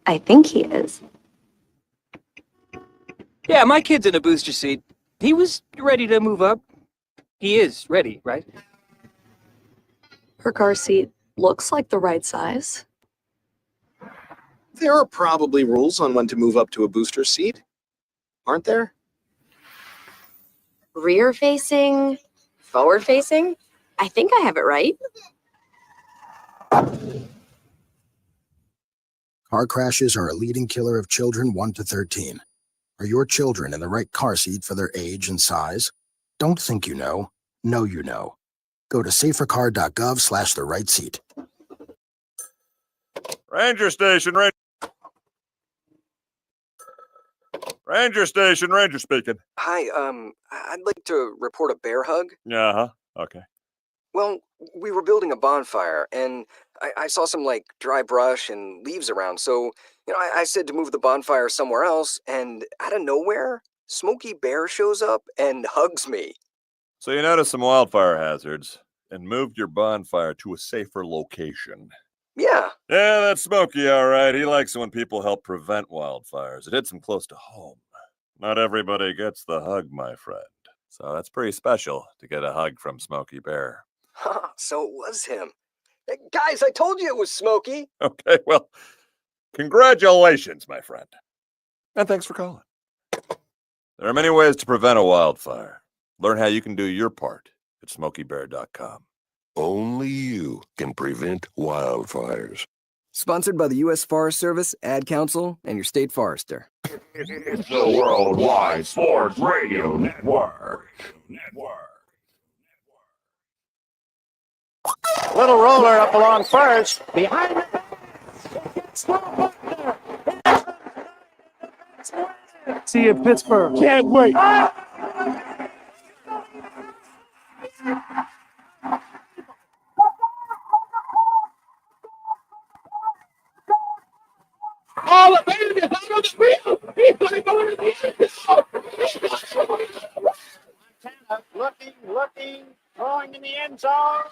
I think he is. Yeah, my kid's in a booster seat. He was ready to move up. He is ready, right? Her car seat looks like the right size. There are probably rules on when to move up to a booster seat, aren't there? Rear-facing, forward-facing? I think I have it right. Car crashes are a leading killer of children 1 to 13. Are your children in the right car seat for their age and size? Don't think you know. Know you know. Go to safercar.gov/the right seat. Ranger Station, Ranger Station, Ranger speaking. Hi, I'd like to report a bear hug. Uh-huh, okay. Well, we were building a bonfire, and I saw some, dry brush and leaves around, so, I said to move the bonfire somewhere else, and out of nowhere, Smokey Bear shows up and hugs me. So you noticed some wildfire hazards and moved your bonfire to a safer location. Yeah. Yeah, that's Smokey, all right. He likes it when people help prevent wildfires. It hits him close to home. Not everybody gets the hug, my friend. So that's pretty special to get a hug from Smokey Bear. So it was him. Hey, guys, I told you it was Smokey. Okay, well, congratulations, my friend. And thanks for calling. There are many ways to prevent a wildfire. Learn how you can do your part at smokeybear.com. Only you can prevent wildfires. Sponsored by the U.S. Forest Service, Ad Council, and your state forester. It's the Worldwide Sports Radio Network. Little roller up along first. Behind the see you in Pittsburgh. Can't wait. Oh, the baby is out on the field. He's going to go into the end zone. Looking, throwing in the end zone.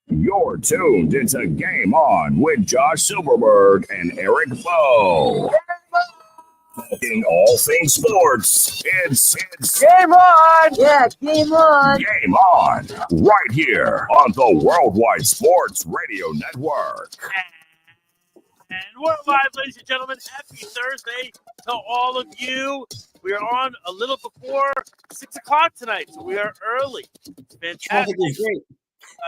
You're tuned into Game On with Josh Silverberg and Eric Bowe. Talking all things sports. It's Game on! Yeah, game on! Game On, right here on the Worldwide Sports Radio Network. And we're live, ladies and gentlemen. Happy Thursday to all of you. We are on a little before 6 o'clock tonight, so we are early. It's fantastic.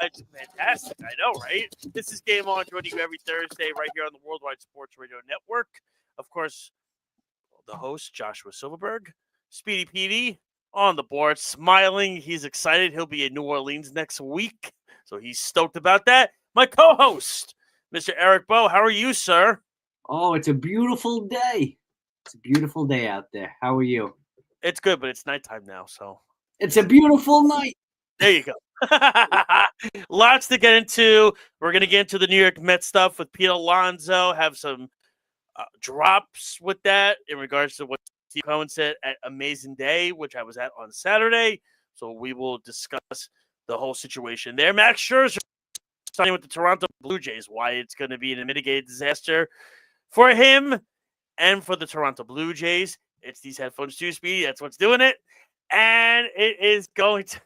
It's fantastic, I know, right? This is Game On, joining you every Thursday right here on the Worldwide Sports Radio Network. Of course, the host, Joshua Silverberg, Speedy Petey, on the board, smiling. He's excited. He'll be in New Orleans next week, so he's stoked about that. My co-host, Mr. Eric Bowe, how are you, sir? Oh, it's a beautiful day. It's a beautiful day out there. How are you? It's good, but it's nighttime now, so. It's a beautiful night. There you go. Lots to get into. We're going to get into the New York Mets stuff with Pete Alonso, have some drops with that in regards to what Steve Cohen said at Amazing Day, which I was at on Saturday. So we will discuss the whole situation there. Max Scherzer signing with the Toronto Blue Jays, why it's going to be a mitigated disaster for him and for the Toronto Blue Jays. It's these headphones too, Speedy. That's what's doing it. And it is going to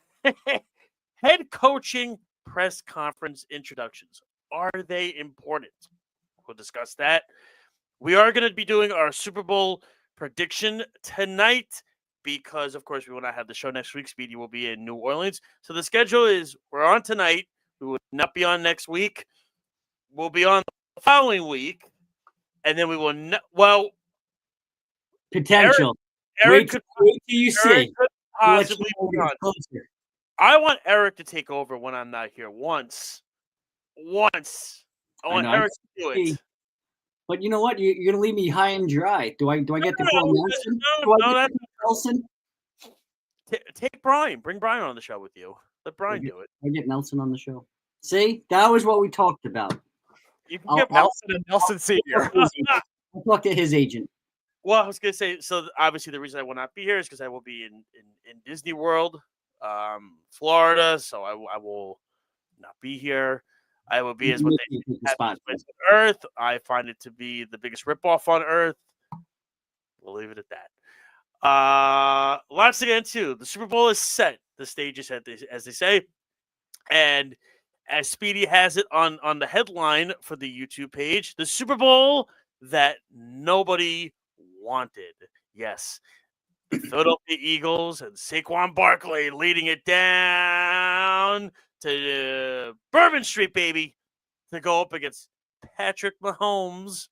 head coaching press conference introductions. Are they important? We'll discuss that. We are going to be doing our Super Bowl prediction tonight because, of course, we will not have the show next week. Speedy will be in New Orleans. So the schedule is we're on tonight. We will not be on next week. We'll be on the following week. And then we will not, well, potential. Eric wait till you see. Could possibly be on. I want Eric to take over when I'm not here once. I want Eric to do it. But you know what? You're going to leave me high and dry. Do I get to call Nelson? Nelson? Take Brian. Bring Brian on the show with you. Let Brian do it. I get Nelson on the show. See? That was what we talked about. You can get Nelson and Nelson Sr. I'll talk to his agent. Well, I was going to say, so obviously the reason I will not be here is because I will be in Disney World Florida, so I will not be here. I will be as what they Take the have spot. on Earth. I find it to be the biggest ripoff on Earth. We'll leave it at that. Lots to get into. The Super Bowl is set. The stage is set, as they say. And as Speedy has it on the headline for the YouTube page, the Super Bowl that nobody wanted. Yes, the Philadelphia Eagles and Saquon Barkley leading it down to Bourbon Street, baby, to go up against Patrick Mahomes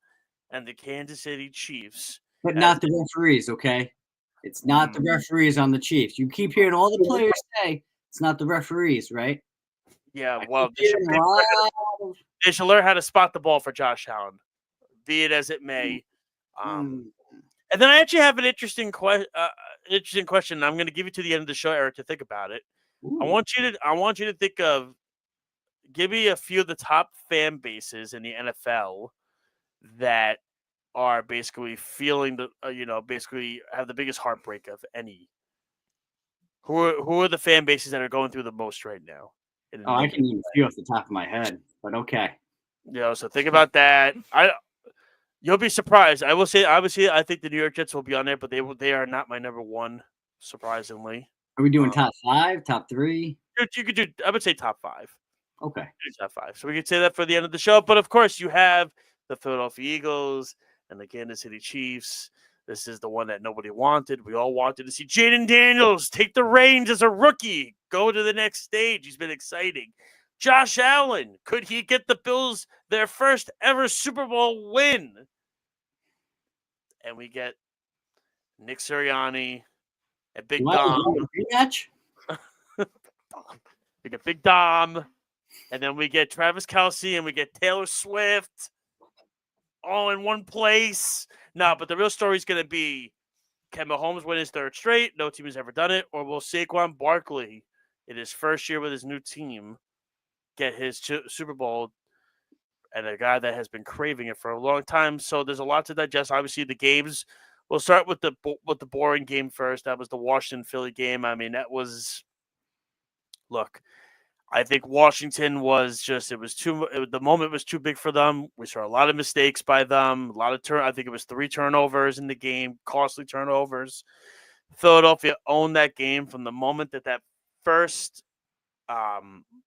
and the Kansas City Chiefs. But not the referees, okay? It's not the referees on the Chiefs. You keep hearing all the players say it's not the referees, right? Yeah, well, they should learn how to spot the ball for Josh Allen, be it as it may. And then I actually have an interesting question. I'm going to give you to the end of the show, Eric, to think about it. I want you to think of, give me a few of the top fan bases in the NFL that are basically feeling basically have the biggest heartbreak of any. Who are the fan bases that are going through the most right now? I can name a few off the top of my head, but okay. So think about that. You'll be surprised. I will say, obviously, I think the New York Jets will be on there, but they are not my number one, surprisingly. Are we doing top 5, top 3? You could do. I would say top 5. Okay. Top 5. So we could say that for the end of the show. But of course, you have the Philadelphia Eagles and the Kansas City Chiefs. This is the one that nobody wanted. We all wanted to see Jaden Daniels take the reins as a rookie, go to the next stage. He's been exciting. Josh Allen, could he get the Bills their first ever Super Bowl win? And we get Nick Sirianni and Big Dom. We get Big Dom, and then we get Travis Kelce, and we get Taylor Swift, all in one place. No, but the real story is going to be, can Mahomes win his third straight? No team has ever done it. Or will Saquon Barkley, in his first year with his new team, get his Super Bowl? And a guy that has been craving it for a long time. So there's a lot to digest. Obviously, the games. We'll start with the boring game first. That was the Washington-Philly game. I mean, that was. Look, I think Washington was just. The moment was too big for them. We saw a lot of mistakes by them. I think it was 3 turnovers in the game, costly turnovers. Philadelphia owned that game from the moment that first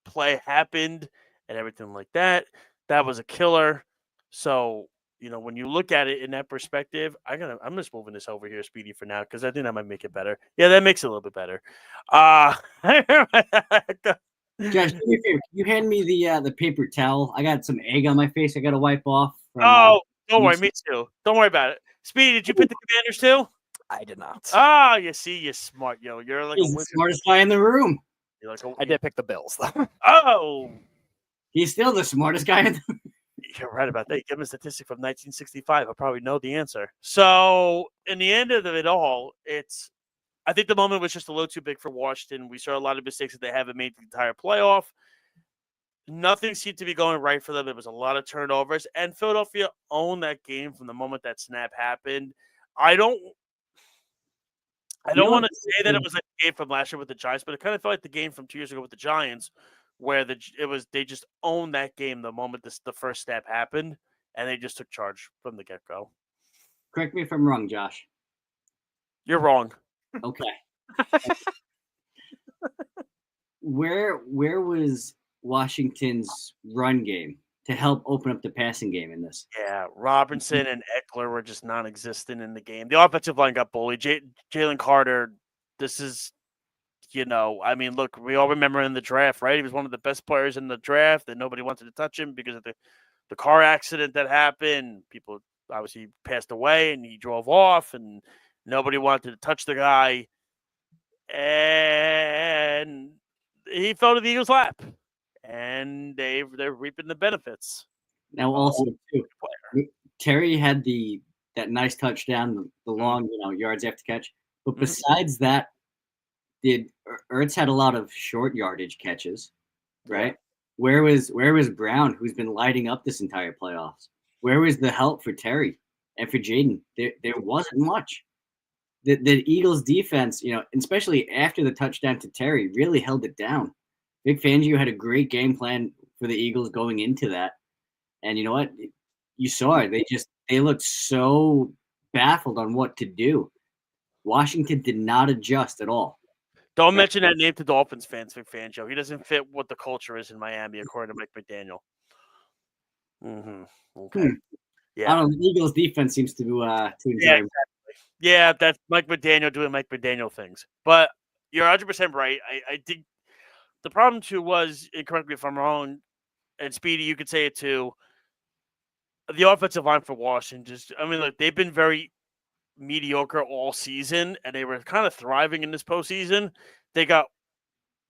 play happened and everything like that. That was a killer. So, when you look at it in that perspective, I'm just moving this over here, Speedy, for now, because I think that might make it better. Yeah, that makes it a little bit better. Josh, do me a favor. Can you hand me the paper towel? I got some egg on my face. I got to wipe off. Don't worry. Me too. Don't worry about it. Speedy, did you pick the Commanders too? I did not. Oh, you see, you're smart, yo. You're like He's the smartest guy in the room. You're like I did pick the Bills, though. Oh. He's still the smartest guy in the room. You're right about that. You give him a statistic from 1965. I'll probably know the answer. So, in the end of it all, I think the moment was just a little too big for Washington. We saw a lot of mistakes that they haven't made the entire playoff. Nothing seemed to be going right for them. It was a lot of turnovers, and Philadelphia owned that game from the moment that snap happened. I don't want to say that it was like a game from last year with the Giants, but it kind of felt like the game from 2 years ago with the Giants, where they just owned that game the moment the first snap happened, and they just took charge from the get-go. Correct me if I'm wrong, Josh. You're wrong. Okay. Where was Washington's run game to help open up the passing game in this? Yeah, Robinson and Eckler were just non-existent in the game. The offensive line got bullied. Jalen Carter, this is, look, we all remember in the draft, right? He was one of the best players in the draft, and nobody wanted to touch him because of the car accident that happened. People obviously passed away, and he drove off, and nobody wanted to touch the guy. And he fell to the Eagles' lap. And they're reaping the benefits. Now, also, too, Terry had that nice touchdown, the long, yards after catch. But besides that, Ertz had a lot of short yardage catches, right? Where was Brown, who's been lighting up this entire playoffs? Where was the help for Terry and for Jaden? There wasn't much. the Eagles defense, especially after the touchdown to Terry, really held it down. Vic Fangio had a great game plan for the Eagles going into that. And you know what? You saw it. They looked so baffled on what to do. Washington did not adjust at all. Don't mention that name to Dolphins fans, Vic Fangio. He doesn't fit what the culture is in Miami, according to Mike McDaniel. Okay. I don't know. The Eagles defense seems to enjoy. Yeah, exactly. Yeah, that's Mike McDaniel doing Mike McDaniel things. But you're 100% right. I think the problem too was, and correct me if I'm wrong, and Speedy, you could say it too. The offensive line for Washington look, they've been very mediocre all season, and they were kind of thriving in this postseason. They got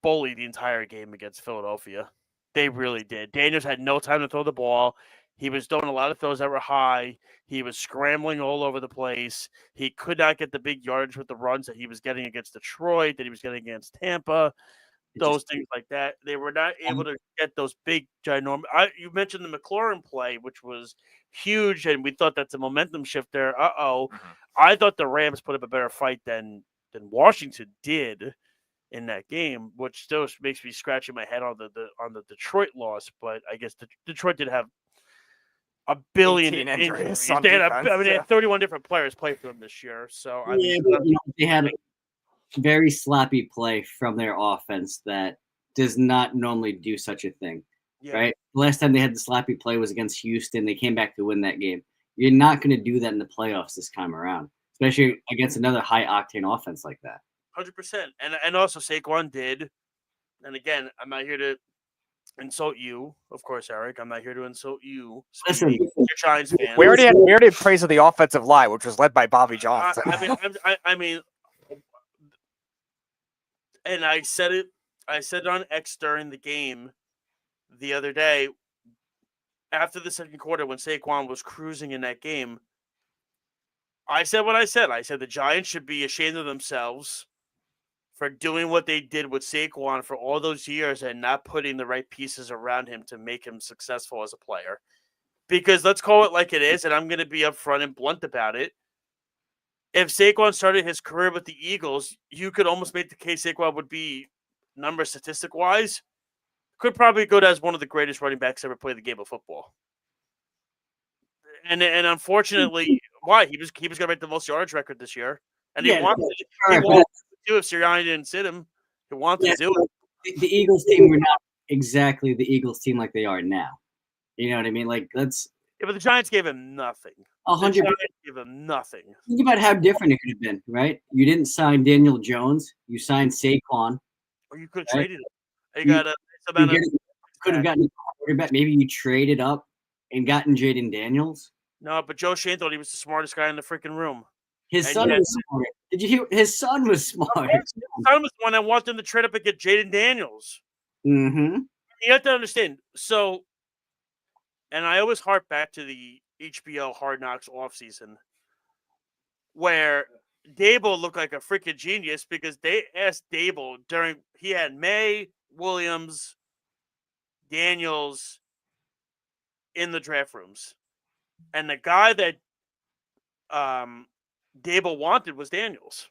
bullied the entire game against Philadelphia. They really did. Daniels had no time to throw the ball. He was doing a lot of throws that were high. He was scrambling all over the place. He could not get the big yardage with the runs that he was getting against Detroit, that he was getting against Tampa, things like that. They were not able to get those big, ginormous. You mentioned the McLaurin play, which was huge, and we thought that's a momentum shift there. I thought the Rams put up a better fight than Washington did in that game, which still makes me scratching my head on the Detroit loss. But I guess Detroit did have a billion injuries. They had 31 different players play for them this year. So they had a very sloppy play from their offense that does not normally do such a thing. Yeah. Right? The last time they had the sloppy play was against Houston. They came back to win that game. You're not going to do that in the playoffs this time around, especially against another high octane offense like that. 100%. And also Saquon did. And again, I'm not here to insult you, of course, Eric. I'm not here to insult you. Listen, you're Giants fan. We already had praise of the offensive line, which was led by Bobby Johnson. And I said it on X during the game the other day. After the second quarter, when Saquon was cruising in that game, I said what I said. I said the Giants should be ashamed of themselves for doing what they did with Saquon for all those years and not putting the right pieces around him to make him successful as a player. Because let's call it like it is, and I'm going to be upfront and blunt about it. If Saquon started his career with the Eagles, you could almost make the case Saquon would be, number statistic-wise, could probably go as one of the greatest running backs ever played the game of football. And unfortunately, why? He was going to break the most yardage record this year. And he wanted to do if Sirianni didn't sit him. He wanted to do it. The Eagles team were not exactly the Eagles team like they are now. You know what I mean? Like, let's. Yeah, but the Giants gave him nothing. 100%. Gave him nothing. Think about how different it could have been, right? You didn't sign Daniel Jones. You signed Saquon. Or you could have traded him. Could have gotten a quarterback. Maybe you traded up and gotten Jaden Daniels. No, but Joe Shane thought he was the smartest guy in the freaking room. His son was smart. Did you hear? His son was smart. His son was the one that wanted him to trade up and get Jaden Daniels. Mm-hmm. You have to understand. So, and I always harp back to the HBO Hard Knocks offseason where Dable looked like a freaking genius because they asked Dable he had May, Williams, Daniels in the draft rooms. And the guy that Dable wanted was Daniels.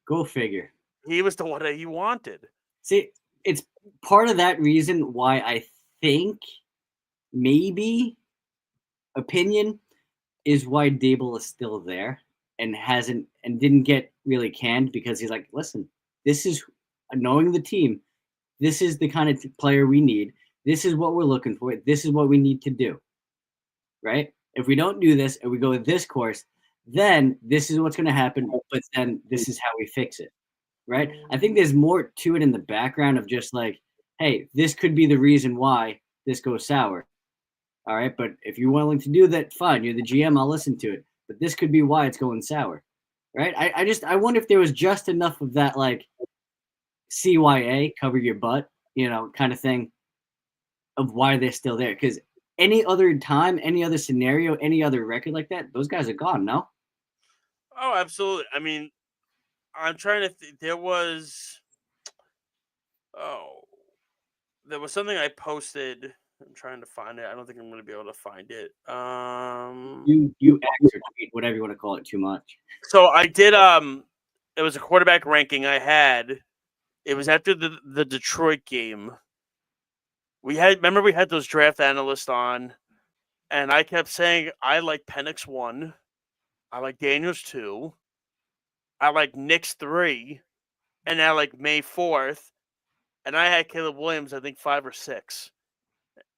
Go figure. He was the one that he wanted. See, it's part of that reason why I think maybe opinion is why Dable is still there and didn't get really canned because he's like, listen, this is knowing the team. This is the kind of player we need. This is what we're looking for. This is what we need to do. Right? If we don't do this and we go with this course, then this is what's going to happen. But then this is how we fix it. Right? I think there's more to it in the background of just like, hey, this could be the reason why this goes sour. All right. But if you're willing to do that, fine. You're the GM. I'll listen to it. But this could be why it's going sour. Right? I wonder if there was just enough of that, like, CYA, cover your butt, kind of thing of why they're still there. Because any other time, any other scenario, any other record like that, those guys are gone, no? Oh, absolutely. I mean, I'm trying to think. There was something I posted. I'm trying to find it. I don't think I'm going to be able to find it. You X or tweet, whatever you want to call it, too much. So I did it was a quarterback ranking I had. It was after the Detroit game. We had those draft analysts on, and I kept saying I like Penix 1, I like Daniels 2, I like Nix 3, and I like May 4th, and I had Caleb Williams I think 5 or 6.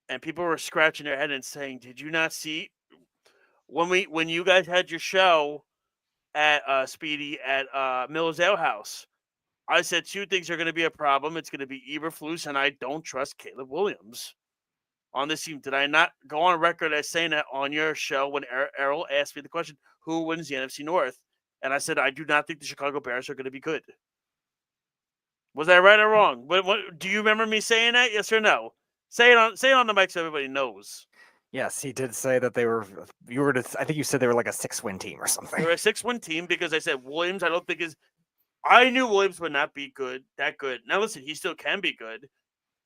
And people were scratching their head and saying, "Did you not see when you guys had your show at Speedy at Miller's Ale House? I said 2 things are going to be a problem. It's going to be Eberflus, and I don't trust Caleb Williams on this team." Did I not go on record as saying that on your show when Errol asked me the question, who wins the NFC North? And I said, I do not think the Chicago Bears are going to be good. Was I right or wrong? What do you remember me saying that? Yes or no? Say it on the mic so everybody knows. Yes, he did say that they were. I think you said they were like a 6-win team or something. They were a 6-win team because I said Williams. I don't think is. I knew Williams would not be that good. Now listen, he still can be good,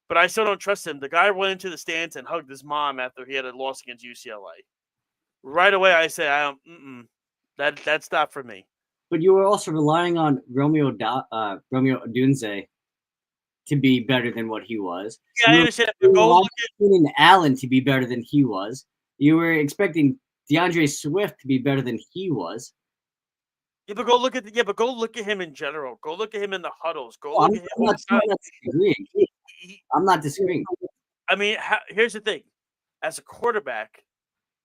but I still don't trust him. The guy went into the stands and hugged his mom after he had a loss against UCLA. Right away, I said, "I don't. That's not for me." But you were also relying on Romeo Odunze to be better than what he was. Yeah, I understand. Go look at Allen to be better than he was. You were expecting DeAndre Swift to be better than he was. Yeah, but go look at him in general. Go look at him in the huddles. Look at him. I'm not disagreeing. I mean, here's the thing: as a quarterback,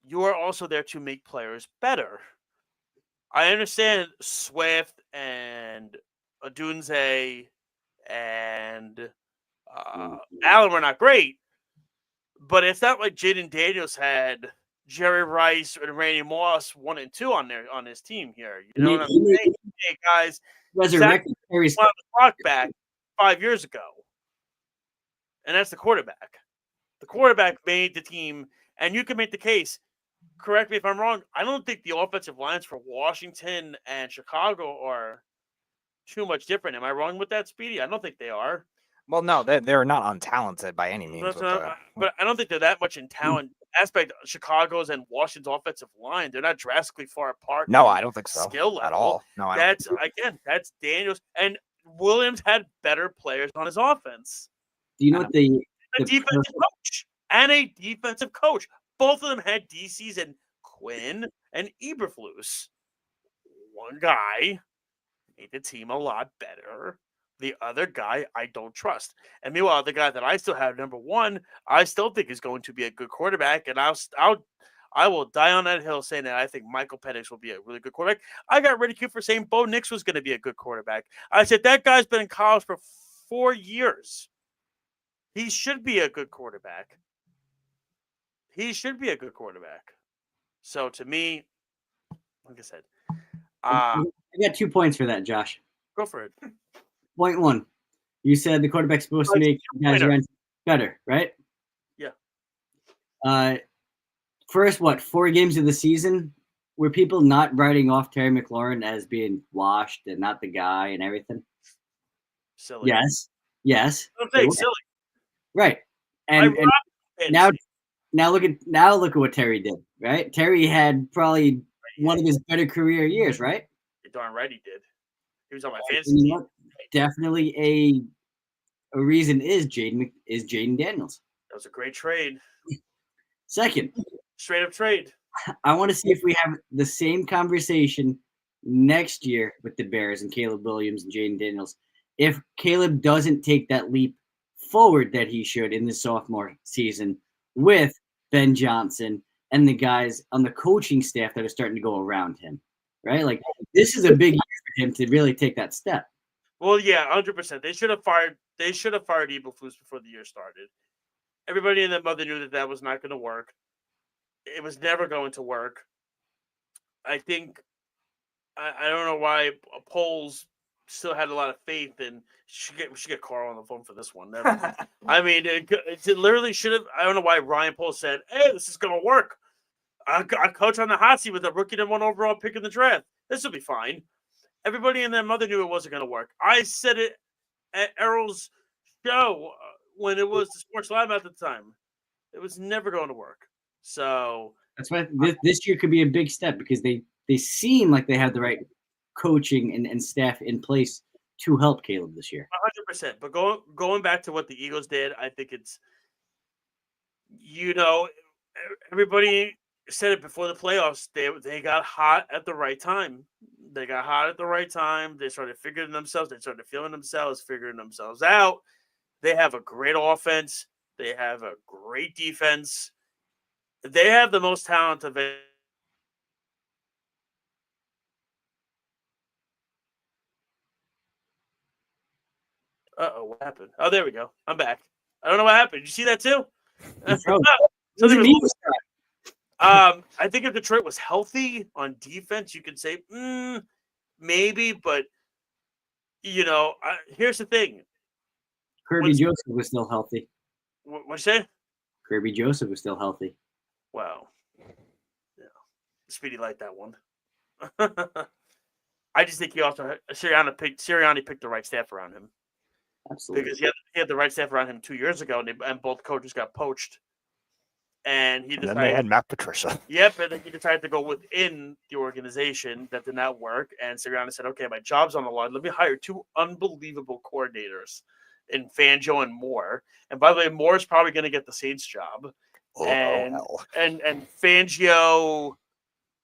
you are also there to make players better. I understand Swift and Odunze and Allen were not great, but it's not like Jaden Daniels had Jerry Rice and Randy Moss 1 and 2 on his team here. You know what I'm saying? Hey guys, resurrected Terry's the clock back 5 years ago, and that's the quarterback. The quarterback made the team, and you can make the case. Correct me if I'm wrong. I don't think the offensive lines for Washington and Chicago are too much different. Am I wrong with that, Speedy? I don't think they are. Well, no, they're not untalented by any means. But I don't think they're that much in talent aspect. Chicago's and Washington's offensive line, they're not drastically far apart. No, I don't think so. Skill level at all. No, that's Daniels and Williams had better players on his offense. Do you know what the defensive coach and a defensive coach? Both of them had DCs and Quinn and Eberflus. One guy made the team a lot better. The other guy I don't trust. And meanwhile, the guy that I still have number 1, I still think is going to be a good quarterback. And I will die on that hill saying that I think Michael Penix will be a really good quarterback. I got ridiculed for saying Bo Nix was going to be a good quarterback. I said that guy's been in college for 4 years. He should be a good quarterback. So to me, like I said, I got 2 points for that, Josh. Go for it. Point 1, you said the quarterback's supposed to make guys around better, right? Yeah. First, 4 games of the season, were people not writing off Terry McLaurin as being washed and not the guy and everything? Silly. Yes. I'm saying silly. Right. And now look at what Terry did, right? Terry had probably one of his better career years, right? You're darn right he did. He was on my fantasy team. Definitely a reason is Jaden Daniels. That was a great trade. Second, straight up trade. I want to see if we have the same conversation next year with the Bears and Caleb Williams and Jaden Daniels. If Caleb doesn't take that leap forward that he should in the sophomore season with Ben Johnson and the guys on the coaching staff that are starting to go around him, right? Like this is a big year for him to really take that step. Well, yeah, 100%. They should have fired Eberflus before the year started. Everybody in that mother knew that was not going to work. It was never going to work. I think I don't know why Poles still had a lot of faith in. We should get Carl on the phone for this one. I mean, it literally should have. I don't know why Ryan Poles said, "Hey, this is going to work. I coach on the hot seat with a rookie #1 overall pick in the draft. This will be fine." Everybody in their mother knew it wasn't going to work. I said it at Errol's show when it was the Sports Lab at the time. It was never going to work. So that's why this year could be a big step because they seem like they have the right coaching and staff in place to help Caleb this year. 100%. But going back to what the Eagles did, I think it's, everybody said it before the playoffs. They got hot at the right time. They got hot at the right time. They started figuring themselves. They started feeling themselves, figuring themselves out. They have a great offense. They have a great defense. They have the most talent of it. Uh-oh, what happened? Oh, there we go. I'm back. I don't know what happened. Did you see that too? I think if Detroit was healthy on defense, you could say maybe, but here's the thing. Kirby Joseph was still healthy. What'd you say? Kirby Joseph was still healthy. Wow. Yeah. Speedy liked that one. I just think he also Sirianni picked the right staff around him. Absolutely. Because he had the right staff around him 2 years ago, and both coaches got poached. And then they had Matt Patricia. Yep, and then he decided to go within the organization. That did not work. And Sirianni said, okay, my job's on the line. Let me hire two unbelievable coordinators in Fangio and Moore. And by the way, Moore's probably going to get the Saints job. And Fangio,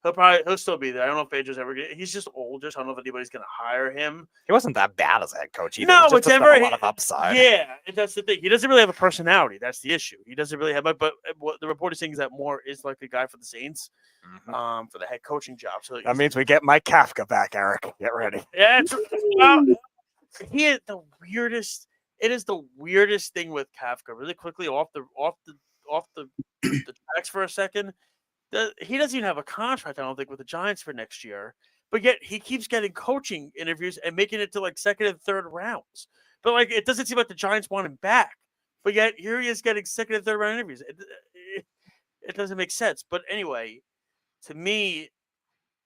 he'll still be there. I don't know if Fangio's ever going to. He's just older, so I don't know if anybody's going to hire him. He wasn't that bad as a head coach either. No, he just it's doesn't ever have a lot of upside. Yeah, that's the thing. He doesn't really have a personality. That's the issue. He doesn't really have. But what the report is saying is that Moore is like a guy for the Saints, for the head coaching job. So that means we get Mike Kafka back, Eric. Get ready. Yeah, he is the weirdest. It is the weirdest thing with Kafka. Really quickly off the tracks for a second. He doesn't even have a contract, I don't think, with the Giants for next year. But yet he keeps getting coaching interviews and making it to like second and third rounds. But like it doesn't seem like the Giants want him back. But yet here he is getting second and third round interviews. It doesn't make sense. But anyway, to me,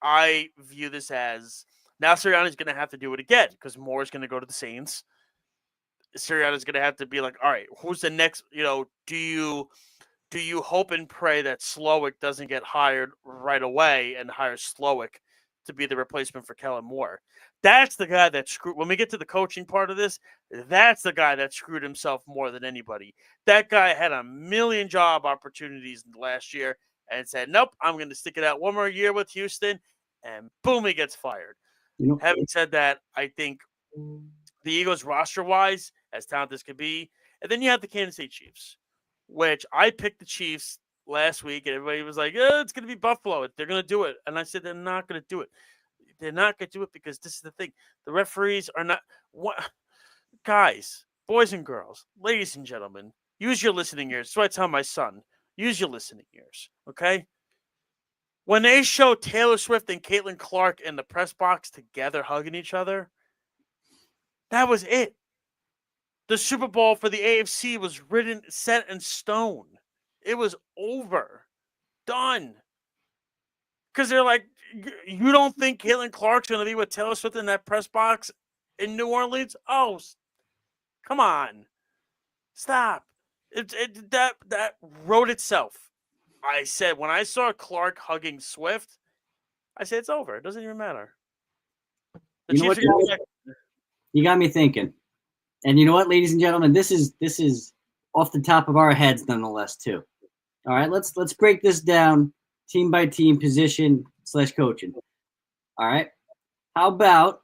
I view this as now Sirianni's going to have to do it again because Moore's going to go to the Saints. Sirianni's going to have to be like, all right, who's the next? Do you hope and pray that Slowick doesn't get hired right away and hire Slowick to be the replacement for Kellen Moore? That's the guy that screwed. When we get to the coaching part of this, that's the guy that screwed himself more than anybody. That guy had a million job opportunities last year and said, nope, I'm going to stick it out one more year with Houston, and boom, he gets fired. Having said that, I think the Eagles roster-wise, as talented as could be, and then you have the Kansas City Chiefs, which I picked the Chiefs last week, and everybody was like, it's going to be Buffalo. They're going to do it. And I said, they're not going to do it. They're not going to do it because this is the thing. The referees are not – guys, boys and girls, ladies and gentlemen, use your listening ears. So I tell my son, use your listening ears, okay? When they show Taylor Swift and Caitlin Clark in the press box together hugging each other, that was it. The Super Bowl for the AFC was set in stone. It was over. Done. Because they're like, you don't think Caitlin Clark's going to be with Taylor Swift in that press box in New Orleans? Oh, come on. Stop. That wrote itself. I said, when I saw Clark hugging Swift, I said, it's over. It doesn't even matter. You got me thinking. And you know what, ladies and gentlemen, this is off the top of our heads nonetheless too. All right, let's break this down team by team, position / coaching. All right. How about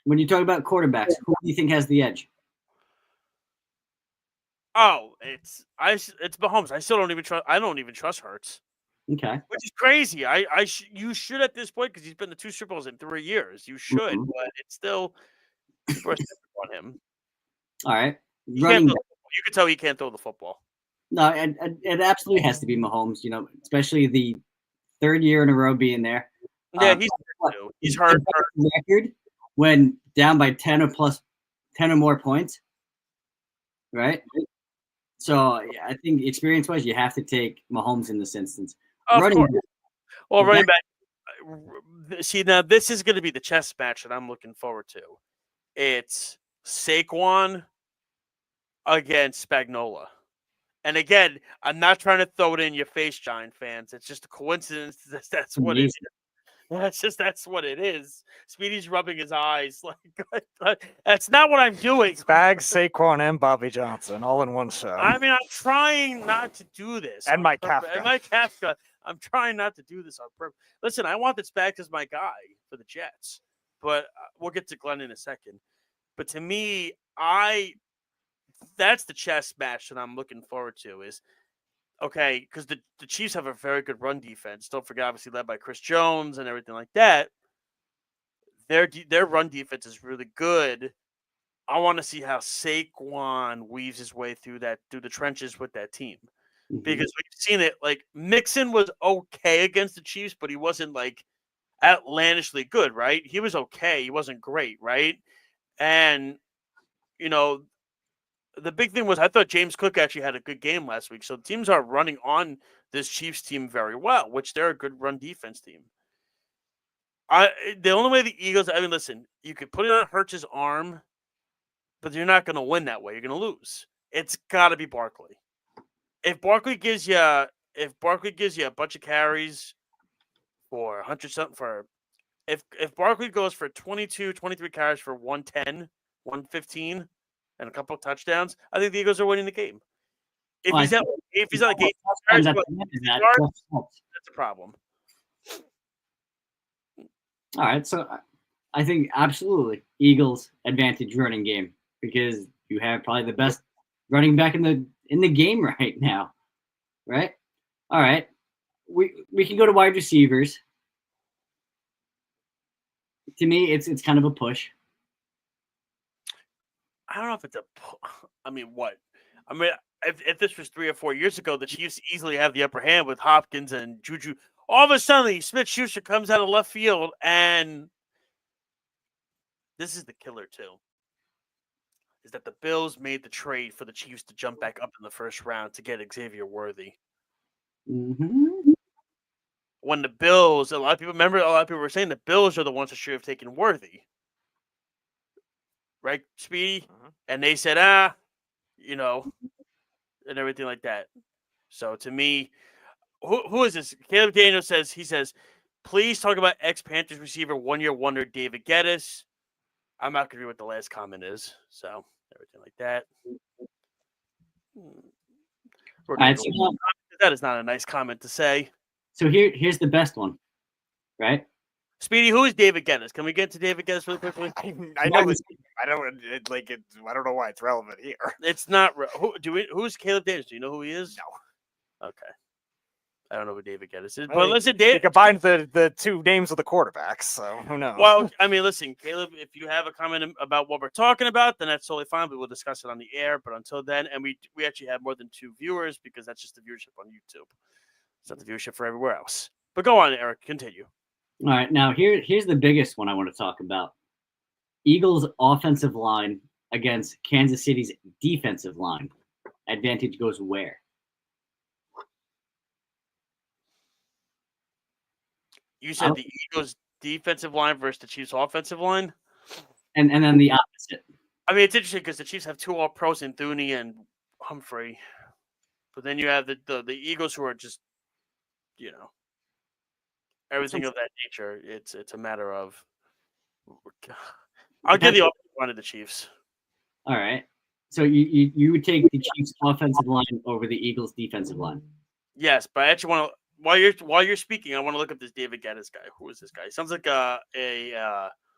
when you talk about quarterbacks, who do you think has the edge? Oh, it's Mahomes. I don't even trust Hurts. Okay. Which is crazy. You should at this point because he's been to 2 Super Bowls in 3 years. You should, but it's still people are on him. All right. You can tell he can't throw the football. No, it absolutely has to be Mahomes. Especially the 3rd year in a row being there. Yeah, he's hurt. Record when down by 10 or more points, right? So I think experience-wise, you have to take Mahomes in this instance. Running back. See, now this is going to be the chess match that I'm looking forward to. It's Saquon against Spagnuolo. And again, I'm not trying to throw it in your face, Giant fans. It's just a coincidence. That's what it is. That's what it is. Speedy's rubbing his eyes like that's not what I'm doing. Spags, Saquon, and Bobby Johnson all in one show. I mean, I'm trying not to do this. And Mike Kafka. Kafka. And Mike Kafka. I'm trying not to do this on purpose. Listen, I want this back as my guy for the Jets, but we'll get to Glenn in a second. But to me, that's the chess match that I'm looking forward to is, okay, because the Chiefs have a very good run defense. Don't forget, obviously, led by Chris Jones and everything like that. Their run defense is really good. I want to see how Saquon weaves his way through the trenches with that team. Mm-hmm. Because we've seen it, like, Mixon was okay against the Chiefs, but he wasn't, like, outlandishly good, right? He was okay. He wasn't great, right? And, the big thing was I thought James Cook actually had a good game last week. So the teams are running on this Chiefs team very well, which they're a good run defense team. The only way the Eagles, listen, you could put it on Hurts' arm, but you're not going to win that way. You're going to lose. It's got to be Barkley. If Barkley gives you a bunch of carries for 100 something if Barkley goes for 22, 23 carries for 110, 115 and a couple of touchdowns, I think the Eagles are winning the game. If he's at like 8 carries, that's a problem. All right, so I think absolutely Eagles advantage running game because you have probably the best running back in the game right now, right? All right, we can go to wide receivers. To me, it's kind of a push. I don't know if it's what? If this was 3 or 4 years ago, the Chiefs easily have the upper hand with Hopkins and Juju. All of a sudden, Smith-Schuster comes out of left field, and this is the killer, too, is that the Bills made the trade for the Chiefs to jump back up in the first round to get Xavier Worthy. Mm-hmm. When the Bills, a lot of people were saying the Bills are the ones that should have taken Worthy. Right, Speedy? Mm-hmm. And they said, and everything like that. So to me, who is this? Caleb Daniels says, please talk about ex-Panthers receiver, one-year wonder David Geddes. I'm not going to read what the last comment is. So everything like that. That is not a nice comment to say. So here's the best one, right? Speedy, who is David Geddes? Can we get to David Geddes really quickly? I know this. I don't know why it's relevant here. It's not. Who's Caleb Davis? Do you know who he is? No. Okay. I don't know who David Geddes is. But listen, they combined the two names of the quarterbacks, so who knows? Well, listen, Caleb, if you have a comment about what we're talking about, then that's totally fine. We will discuss it on the air. But until then, and we actually have more than 2 viewers because that's just the viewership on YouTube. It's not the viewership for everywhere else. But go on, Eric. Continue. All right, now here's the biggest one I want to talk about. Eagles' offensive line against Kansas City's defensive line. Advantage goes where? You said the Eagles' defensive line versus the Chiefs' offensive line? And then the opposite. It's interesting because the Chiefs have 2 All-Pros in Thuney and Humphrey. But then you have the Eagles who are just, everything of that nature. It's a matter of. I'll give the offensive line to the Chiefs. All right. So you would take the Chiefs' offensive line over the Eagles' defensive line. Yes, but I actually want to. While you're speaking, I want to look up this David Geddes guy. Who is this guy? He sounds like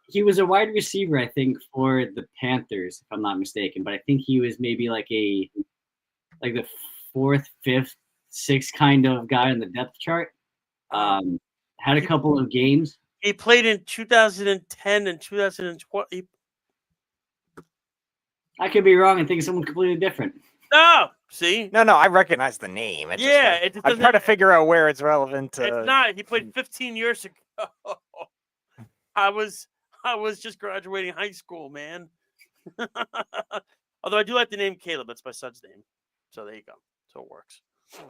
He was a wide receiver, I think, for the Panthers, if I'm not mistaken. But I think he was maybe like the 4th, 5th, 6th kind of guy on the depth chart. Had a couple of games. He played in 2010 and 2020. I could be wrong and think of someone completely different. No, see? No, I recognize the name. I'm trying to figure out where it's relevant to. It's not. He played 15 years ago. I was just graduating high school, man. Although I do like the name Caleb. That's my son's name. So there you go. So it works. All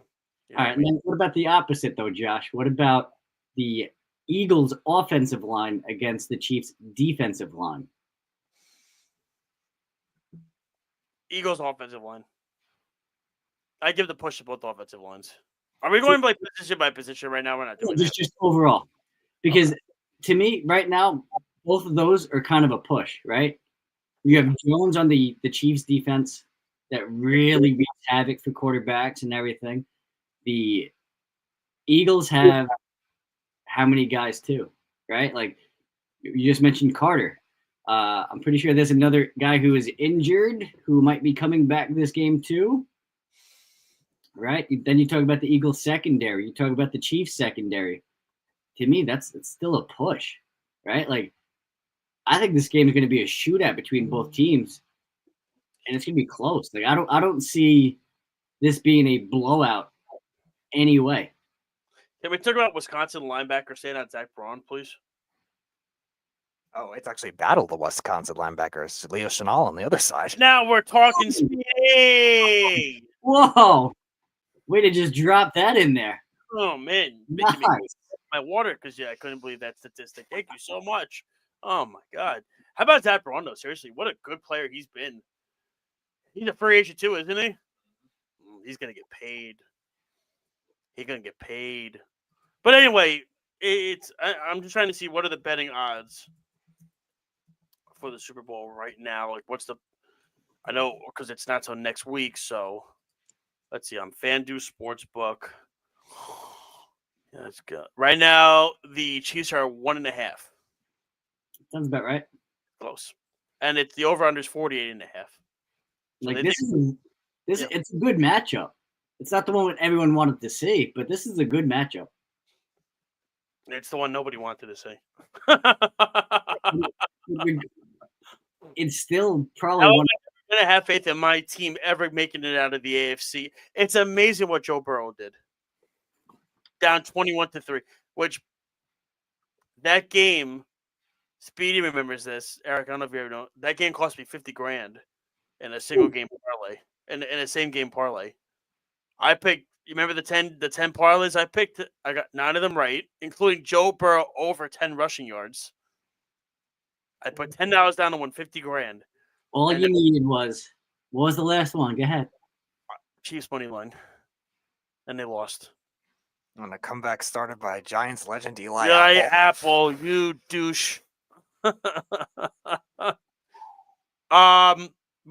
right. And then what about the opposite, though, Josh? What about the Eagles' offensive line against the Chiefs' defensive line? Eagles' offensive line. I give the push to both offensive lines. Are we going like position by position right now? We're not doing that. Just overall. Because to me, right now, both of those are kind of a push, right? You have Jones on the Chiefs defense that really wreaks havoc for quarterbacks and everything. The Eagles have how many guys too, right? Like you just mentioned Carter. I'm pretty sure there's another guy who is injured who might be coming back this game too. Right? Then you talk about the Eagles secondary. You talk about the Chiefs secondary. To me, it's still a push, right? Like I think this game is going to be a shootout between both teams, and it's going to be close. Like I don't see this being a blowout anyway. Can we talk about Wisconsin linebacker saying that Zach Braun, please? Oh, it's actually battled the Wisconsin linebackers. Leo Chenal on the other side. Now we're talking speed. Whoa! Way to just drop that in there. Oh man, nice. My water because I couldn't believe that statistic. Thank you so much. Oh my god, how about Zach Braun though? Seriously, what a good player he's been. He's a free agent too, isn't he? He's gonna get paid. He's gonna get paid. But anyway, I'm just trying to see what are the betting odds for the Super Bowl right now. Like, what's the? I know because it's not till next week. So let's see. I'm FanDuel Sportsbook. Yeah, that's good. Right now, the Chiefs are 1.5. Sounds about right. Close, and it's the over/under is 48.5. So like it's a good matchup. It's not the one that everyone wanted to see, but this is a good matchup. It's the one nobody wanted to see. It's still probably one. I'm gonna have faith in my team ever making it out of the AFC. It's amazing what Joe Burrow did. Down 21-3, which that game, Speedy remembers this. Eric, I don't know if you ever know. That game cost me $50,000 in a single game parlay. In a same game parlay. I picked. You remember the 10 parlays I picked? I got 9 of them right, including Joe Burrow over 10 rushing yards. I put $10 down and won $50,000. All you needed was what was the last one? Go ahead. Chiefs money line, and they lost. On a comeback started by Giants legend Eli Apple, you douche. But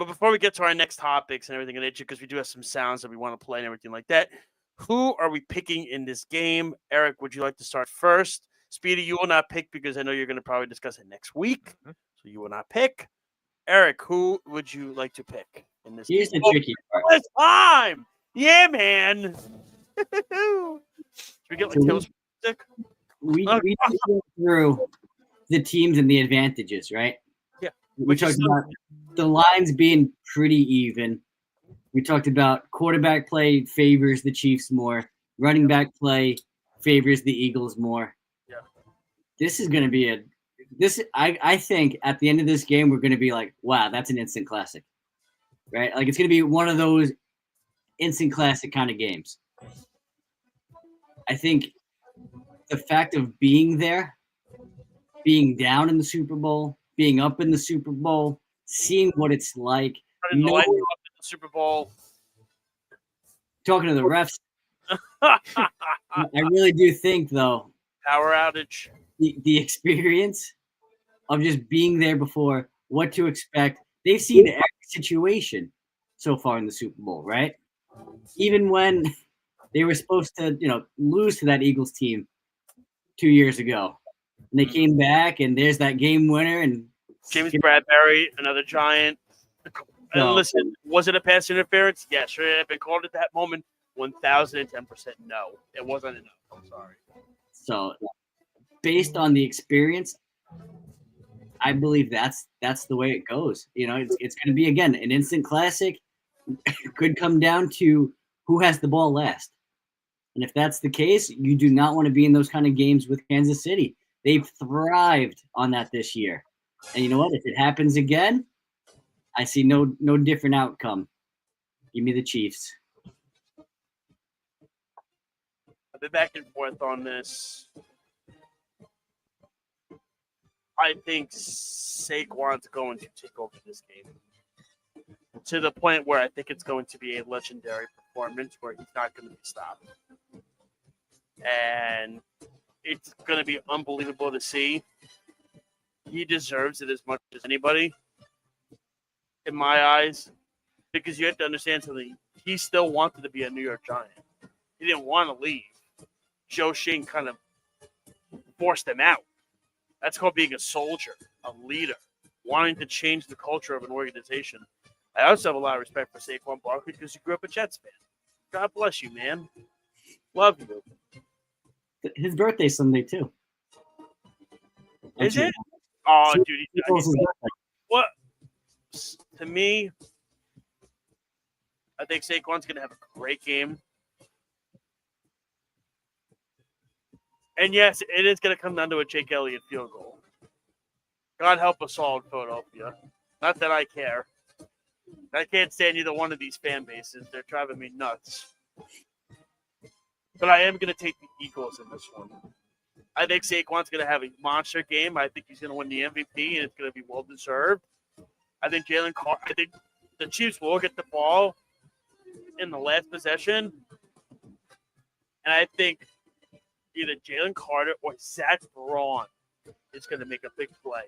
before we get to our next topics and everything, because we do have some sounds that we want to play and everything like that, who are we picking in this game? Eric, would you like to start first? Speedy, you will not pick because I know you're going to probably discuss it next week, so you will not pick. Eric, who would you like to pick in this Here's game? The tricky part. It's time! Yeah, man! Should we get like Taylor Swift? We just went through the teams and the advantages, right? Yeah. We talked about the lines being pretty even. We talked about quarterback play favors the Chiefs more. Running back play favors the Eagles more. Yeah. This is going to be I think at the end of this game, we're going to be like, wow, that's an instant classic, right? Like it's going to be one of those instant classic kind of games. I think the fact of being there, being down in the Super Bowl, being up in the Super Bowl, seeing what it's like, the Super Bowl, talking to the refs. I really do think, though, power outage, the experience of just being there before, what to expect. They've seen every situation so far in the Super Bowl, right? Even when they were supposed to, lose to that Eagles team 2 years ago. And they came back, and there's that game winner. And James Bradbury, another Giant. And listen, was it a pass interference? Yes. Should it have been called at that moment? 1,010% no. It wasn't enough. I'm sorry. So, based on the experience, I believe that's the way it goes. It's going to be, again, an instant classic. It could come down to who has the ball last. And if that's the case, you do not want to be in those kind of games with Kansas City. They've thrived on that this year. And you know what? If it happens again, I see no different outcome. Give me the Chiefs. I've been back and forth on this. I think Saquon's going to take over this game to the point where I think it's going to be a legendary performance where he's not going to be stopped. And it's going to be unbelievable to see. He deserves it as much as anybody, in my eyes, because you have to understand something. He still wanted to be a New York Giant. He didn't want to leave. Joe Shane kind of forced him out. That's called being a soldier, a leader, wanting to change the culture of an organization. I also have a lot of respect for Saquon Barkley because you grew up a Jets fan. God bless you, man. Love you. His birthday's Sunday too. Is it? Oh, So, dude. Eagles' birthday. What? To me, I think Saquon's going to have a great game. And yes, it is going to come down to a Jake Elliott field goal. God help us all in Philadelphia. Not that I care. I can't stand either one of these fan bases. They're driving me nuts. But I am going to take the Eagles in this one. I think Saquon's going to have a monster game. I think he's going to win the MVP, and it's going to be well deserved. I think I think the Chiefs will get the ball in the last possession, and I think either Jalen Carter or Zach Braun is going to make a big play.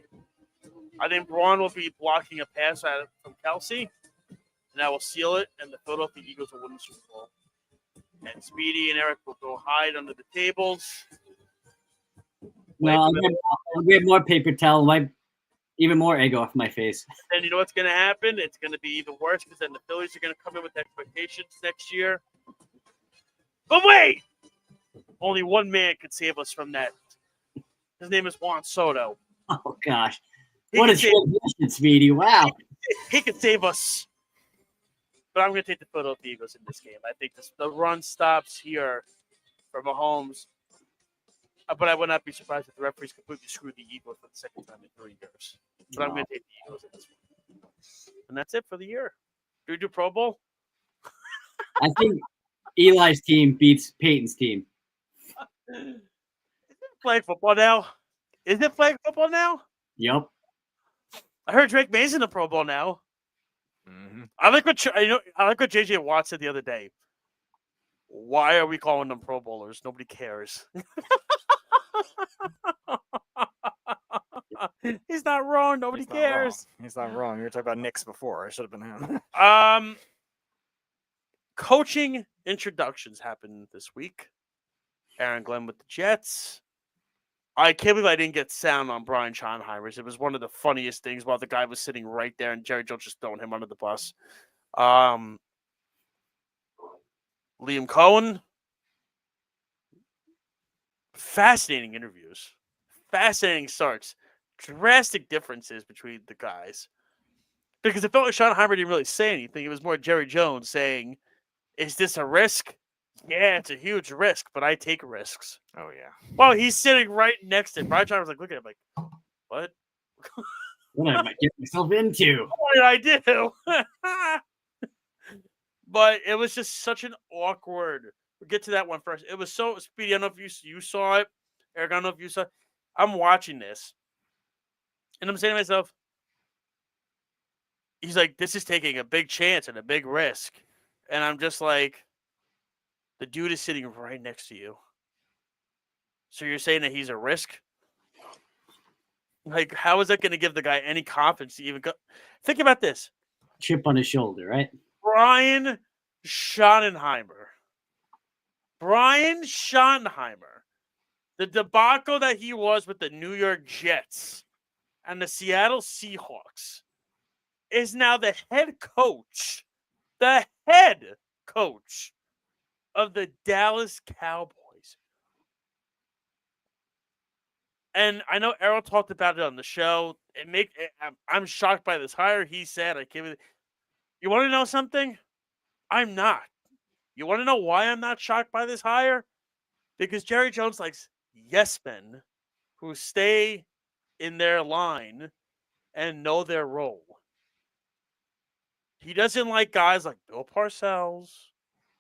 I think Braun will be blocking a pass out from Kelsey, and I will seal it, and the Philadelphia Eagles will win the Super Bowl. And Speedy and Eric will go hide under the tables. No, I'll get more paper towel, wipe even more egg off my face. Then you know what's going to happen? It's going to be even worse because then the Phillies are going to come in with expectations next year. But wait! Only one man could save us from that. His name is Juan Soto. Oh, gosh. What a transition, Speedy. Wow. He could save us. But I'm going to take the Philadelphia Eagles in this game. I think the run stops here for Mahomes. But I would not be surprised if the referees completely screwed the Eagles for the second time in 3 years. But I'm going to take the Eagles in this one. And that's it for the year. Do we do Pro Bowl? I think Eli's team beats Peyton's team. Is it flag football now? Is it flag football now? Yep. I heard Drake May's in the Pro Bowl now. Mm-hmm. I like what JJ Watt said the other day. Why are we calling them Pro Bowlers? Nobody cares. He's not wrong. Nobody cares. He's not wrong. You were talking about Knicks before. It should have been him. Coaching introductions happened this week. Aaron Glenn with the Jets. I can't believe I didn't get sound on Brian Schottenheimer's. It was one of the funniest things while the guy was sitting right there and Jerry Jones just throwing him under the bus. Liam Cohen. Fascinating interviews. Fascinating starts. Drastic differences between the guys. Because it felt like Schottenheimer didn't really say anything. It was more Jerry Jones saying, is this a risk? Yeah, it's a huge risk, but I take risks. Oh, yeah. Well, he's sitting right next to him. Brian Schottenheimer was like, look at him like, what? What did I get myself into? What did I do? But it was just such an awkward. We'll get to that one first. It was so Speedy. I don't know if you saw it. Eric, I don't know if you saw it. I'm watching this. And I'm saying to myself, he's like, this is taking a big chance and a big risk. And I'm just like, the dude is sitting right next to you. So you're saying that he's a risk? Like, how is that going to give the guy any confidence to even go? Think about this. Chip on his shoulder, right? Brian Schottenheimer. The debacle that he was with the New York Jets and the Seattle Seahawks is now the head coach of the Dallas Cowboys. And I know Errol talked about it on the show. I'm shocked by this hire. He said, you want to know something? I'm not. You want to know why I'm not shocked by this hire? Because Jerry Jones likes yes men who stay in their line and know their role. He doesn't like guys like Bill Parcells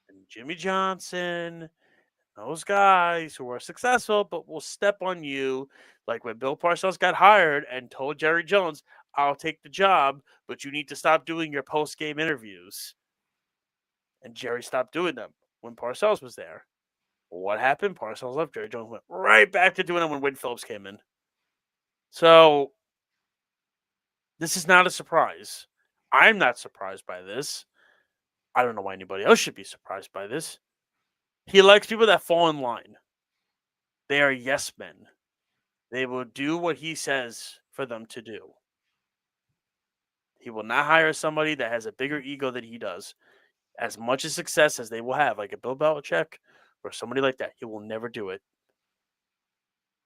and Jimmy Johnson, those guys who are successful but will step on you. Like when Bill Parcells got hired and told Jerry Jones, I'll take the job, but you need to stop doing your post-game interviews. And Jerry stopped doing them when Parcells was there. What happened? Parcells left. Jerry Jones went right back to doing it when Wade Phillips came in. So this is not a surprise. I'm not surprised by this. I don't know why anybody else should be surprised by this. He likes people that fall in line. They are yes men. They will do what he says for them to do. He will not hire somebody that has a bigger ego than he does. As much as success as they will have, like a Bill Belichick or somebody like that, he will never do it.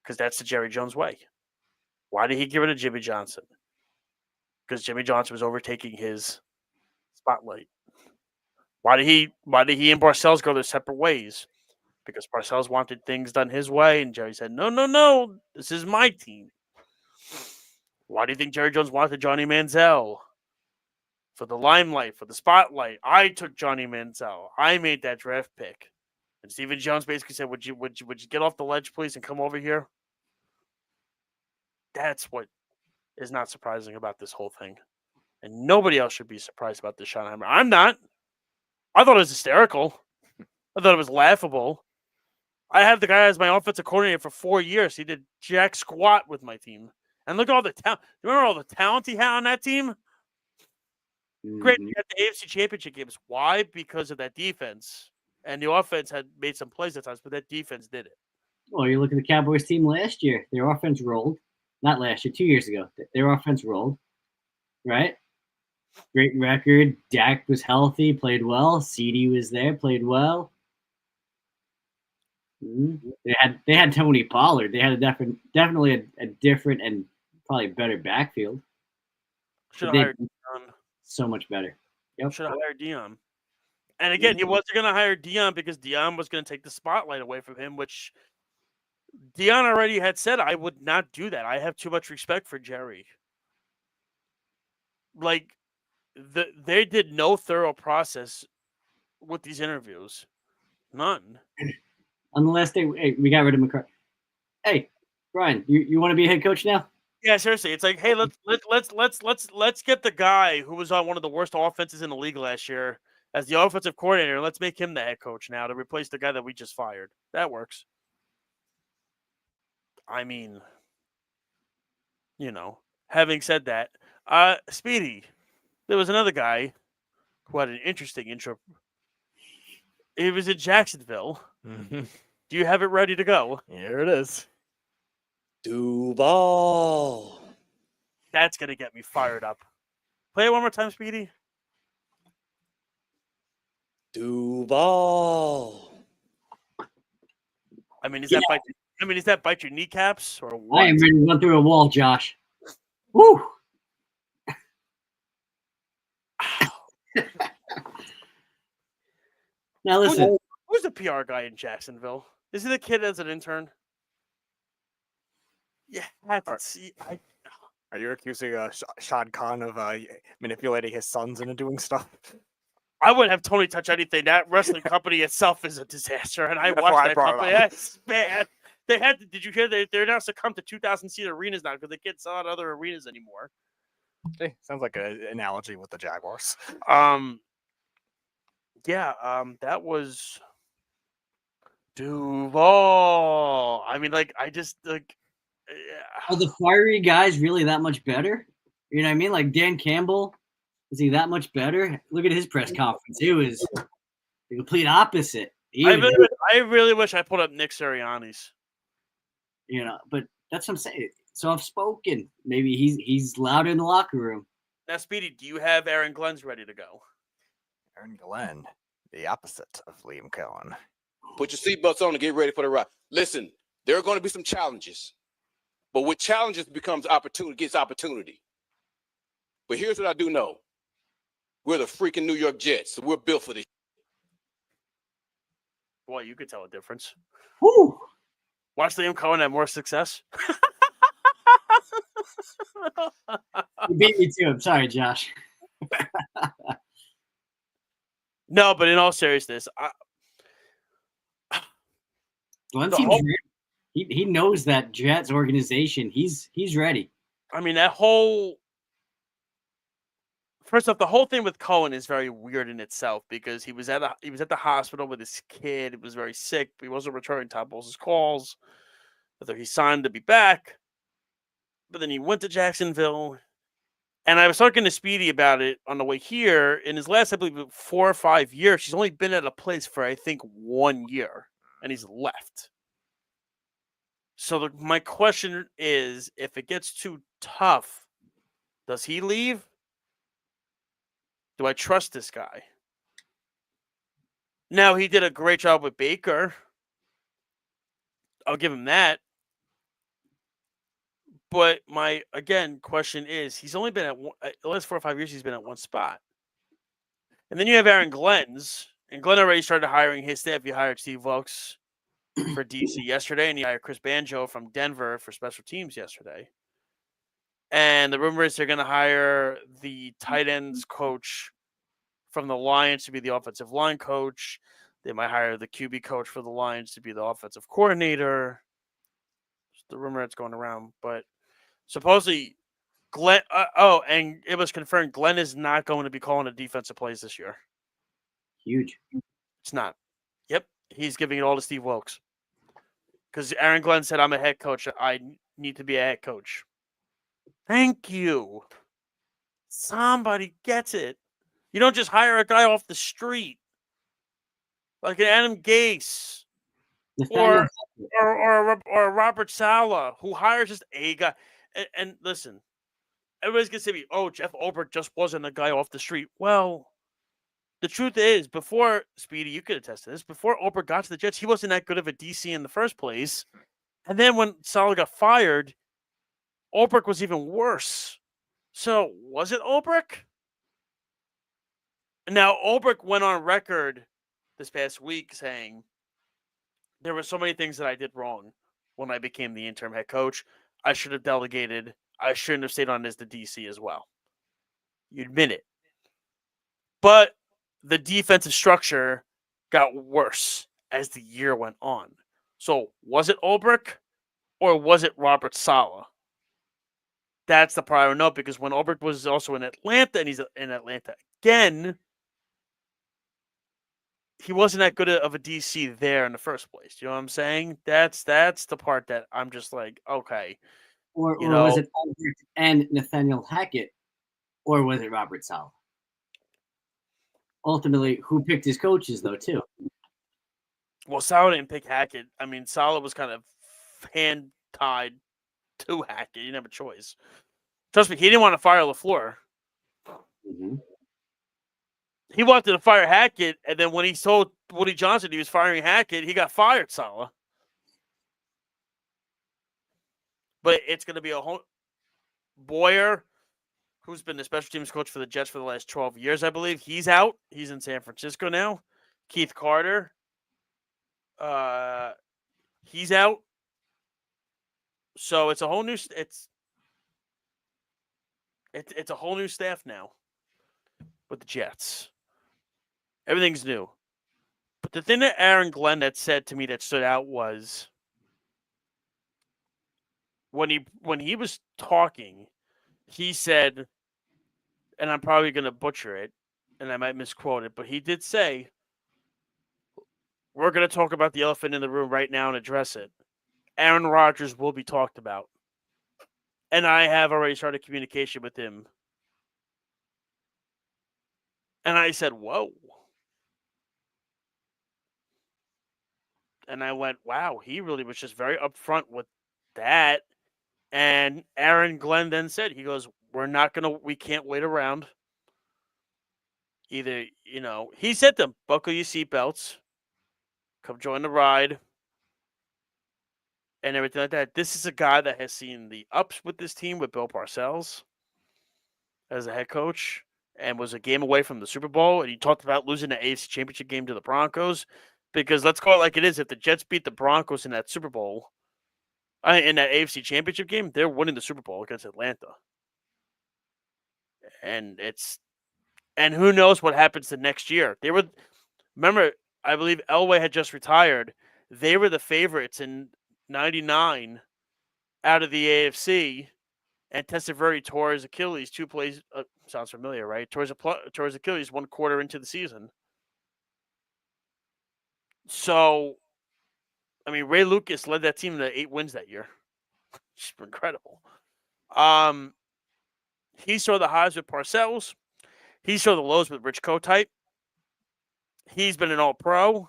Because that's the Jerry Jones way. Why did he get rid of Jimmy Johnson? Because Jimmy Johnson was overtaking his spotlight. Why did he and Parcells go their separate ways? Because Parcells wanted things done his way, and Jerry said, no, this is my team. Why do you think Jerry Jones wanted Johnny Manziel? For the limelight, for the spotlight. I took Johnny Manziel. I made that draft pick. And Stephen Jones basically said, would you get off the ledge, please, and come over here? That's what is not surprising about this whole thing. And nobody else should be surprised about this Schottenheimer. I'm not. I thought it was hysterical. I thought it was laughable. I had the guy as my offensive coordinator for 4 years. He did jack squat with my team. And look at all the talent. Remember all the talent he had on that team? Great. He had the AFC Championship games. Why? Because of that defense. And the offense had made some plays at times, but that defense did it. Well, you look at the Cowboys team last year. Their offense rolled. Not last year, 2 years ago. Their offense rolled. Right? Great record. Dak was healthy, played well. CD was there, played well. They had Tony Pollard. They had definitely a different and probably better backfield. Should have hired Dion. So much better. Yep. Should have hired Dion. And again, he wasn't going to hire Dion because Dion was going to take the spotlight away from him, which Dion already had said, I would not do that. I have too much respect for Jerry. Like, they did no thorough process with these interviews. None. On the last day, we got rid of McCarthy. Hey, Brian, you want to be a head coach now? Yeah, seriously. It's like, hey, let's get the guy who was on one of the worst offenses in the league last year as the offensive coordinator, and let's make him the head coach now to replace the guy that we just fired. That works. I mean, having said that, Speedy, there was another guy who had an interesting intro. It was in Jacksonville. Mm-hmm. Do you have it ready to go? Here it is. Duval. That's going to get me fired up. Play it one more time, Speedy. Duval. I mean, is that bite your kneecaps or what? I am ready to run through a wall, Josh. Woo! Now listen. Who's the PR guy in Jacksonville? Is he the kid as an intern? Yeah, Are you accusing Shad Khan of manipulating his sons into doing stuff? I wouldn't have Tony touch anything. That wrestling company itself is a disaster, and I watched that company. That's bad. They had to, did you hear they're now succumbed to 2,000-seat arenas now because they can't sell out other arenas anymore. Hey, sounds like an analogy with the Jaguars. That was Duval. I mean, like, I just like. Are the fiery guys really that much better? You know what I mean? Like Dan Campbell, is he that much better? Look at his press conference. It was the complete opposite. I really wish I pulled up Nick Sirianni's. But that's what I'm saying. Soft spoken. Maybe he's loud in the locker room. Now, Speedy, do you have Aaron Glenn's ready to go? Aaron Glenn, the opposite of Liam Cohen. Put your seatbelts on and get ready for the ride. Listen, there are going to be some challenges, but with challenges gets opportunity. But here's what I do know: we're the freaking New York Jets, so we're built for this. Boy, you could tell a difference. Woo! Watch Liam Cohen have more success. You beat me too. I'm sorry, Josh. No, but in all seriousness, he knows that Jets organization. He's ready. I mean, that whole First off, the whole thing with Cohen is very weird in itself because he was at the hospital with his kid. He was very sick. He wasn't returning Todd Bowles' calls. Whether he signed to be back, but then he went to Jacksonville. And I was talking to Speedy about it on the way here. In his last, I believe, 4 or 5 years, he's only been at a place for, I think, 1 year, and he's left. So my question is, if it gets too tough, does he leave? Do I trust this guy? Now, he did a great job with Baker. I'll give him that. But my, again, question is, he's only been at the last 4 or 5 years, he's been at one spot. And then you have Aaron Glenn's, and Glenn already started hiring his staff. He hired Steve Wilkes for DC yesterday, and he hired Chris Banjo from Denver for special teams yesterday. And the rumor is they're going to hire the tight ends coach from the Lions to be the offensive line coach. They might hire the QB coach for the Lions to be the offensive coordinator. It's the rumor that's going around, but supposedly Glenn. And it was confirmed Glenn is not going to be calling the defensive plays this year. Huge. It's not. Yep, he's giving it all to Steve Wilkes because Aaron Glenn said, "I'm a head coach. I need to be a head coach." Thank you. Somebody gets it. You don't just hire a guy off the street like an Adam Gase or Robert Saleh who hires just a guy. And listen, everybody's gonna say to me, "Oh, Jeff Ulbrich just wasn't a guy off the street." Well, the truth is, before Speedy, you could attest to this. Before Ulbrich got to the Jets, he wasn't that good of a DC in the first place. And then when Saleh got fired, Ulbrich was even worse. So was it Ulbrich? Now, Ulbrich went on record this past week saying there were so many things that I did wrong when I became the interim head coach. I should have delegated. I shouldn't have stayed on as the DC as well. You admit it. But the defensive structure got worse as the year went on. So was it Ulbrich or was it Robert Saleh? That's the prior note because when Ulbrich was also in Atlanta and he's in Atlanta again, he wasn't that good of a DC there in the first place. You know what I'm saying? That's the part that I'm just like, okay. Or was it Ulbrich and Nathaniel Hackett, or was it Robert Saleh? Ultimately, who picked his coaches, though, too? Well, Saleh didn't pick Hackett. I mean, Saleh was kind of hand-tied to Hackett. He didn't have a choice. Trust me, he didn't want to fire LaFleur. Mm-hmm. He wanted to fire Hackett, and then when he told Woody Johnson he was firing Hackett, he got fired, Saleh. But it's going to be a whole... Boyer, who's been the special teams coach for the Jets for the last 12 years, I believe, he's out. He's in San Francisco now. Keith Carter, he's out. So it's a whole new... It's a whole new staff now with the Jets. Everything's new. But the thing that Aaron Glenn had said to me that stood out was when he was talking, he said, and I'm probably going to butcher it, and I might misquote it, but he did say, we're going to talk about the elephant in the room right now and address it. Aaron Rodgers will be talked about. And I have already started communication with him. And I said, whoa. And I went, wow, he really was just very upfront with that. And Aaron Glenn then said, he goes, we can't wait around. Either, he said to them, buckle your seatbelts, come join the ride, and everything like that. This is a guy that has seen the ups with this team with Bill Parcells as a head coach and was a game away from the Super Bowl. And he talked about losing the AFC Championship game to the Broncos. Because let's call it like it is. If the Jets beat the Broncos in that Super Bowl, in that AFC Championship game, they're winning the Super Bowl against Atlanta. And who knows what happens the next year. Remember, I believe Elway had just retired. They were the favorites in 99 out of the AFC and Testaverde tore his Achilles 2 plays. Sounds familiar, right? Tore his Achilles 1 quarter into the season. So, I mean, Ray Lucas led that team to 8 wins that year. It's incredible. He saw the highs with Parcells. He saw the lows with Rich Kotite. He's been an All-Pro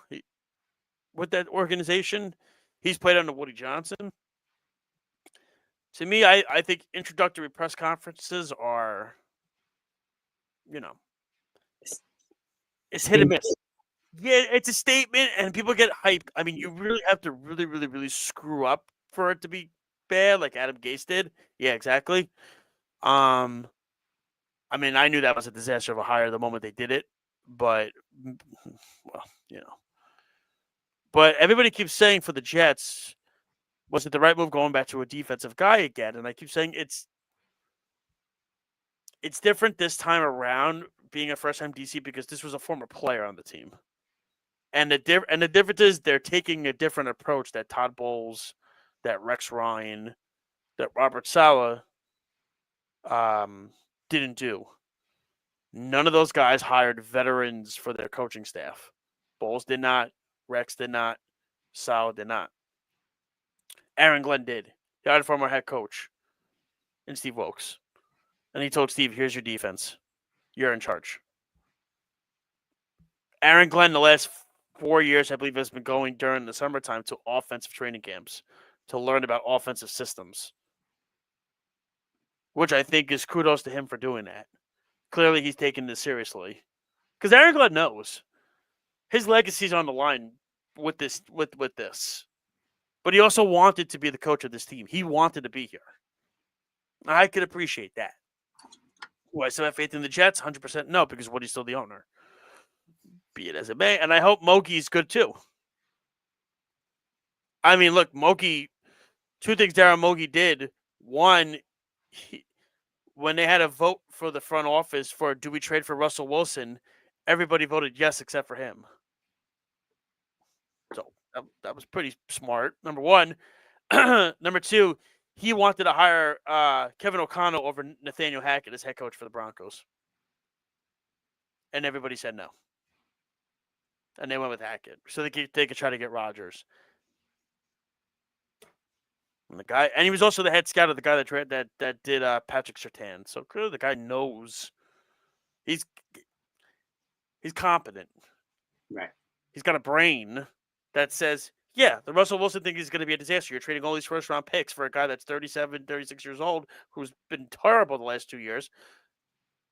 with that organization. He's played under Woody Johnson. To me, I think introductory press conferences are, it's hit and miss. Yeah, it's a statement, and people get hyped. I mean, you really have to really, really, really screw up for it to be bad, like Adam Gase did. Yeah, exactly. I mean, I knew that was a disaster of a hire the moment they did it, but well, But everybody keeps saying for the Jets, was it the right move going back to a defensive guy again? And I keep saying it's different this time around being a first-time DC because this was a former player on the team. And the difference is they're taking a different approach that Todd Bowles, that Rex Ryan, that Robert Saleh didn't do. None of those guys hired veterans for their coaching staff. Bowles did not. Rex did not. Saleh did not. Aaron Glenn did. He hired a former head coach in Steve Wilkes. And he told Steve, here's your defense. You're in charge. Aaron Glenn, the last 4 years, I believe, has been going during the summertime to offensive training camps to learn about offensive systems, which I think is kudos to him for doing that. Clearly, he's taking this seriously because Aaron Glenn knows his legacy's on the line with this. But he also wanted to be the coach of this team. He wanted to be here. I could appreciate that. Do I still have faith in the Jets? 100% no, because Woody's still the owner. Be it as it may. And I hope Mogi's good too. I mean, look, Mogi, 2 things Darren Mogi did. One, when they had a vote for the front office for do we trade for Russell Wilson, everybody voted yes except for him. So that was pretty smart, number one. Number two, he wanted to hire Kevin O'Connell over Nathaniel Hackett as head coach for the Broncos. And everybody said no. And they went with Hackett. So they could try to get Rodgers. And he was also the head scout of the guy that did Patrick Surtain. So clearly the guy knows he's competent. Right. He's got a brain that says, yeah, the Russell Wilson thing is going to be a disaster. You're trading all these first-round picks for a guy that's 37, 36 years old who's been terrible the last 2 years.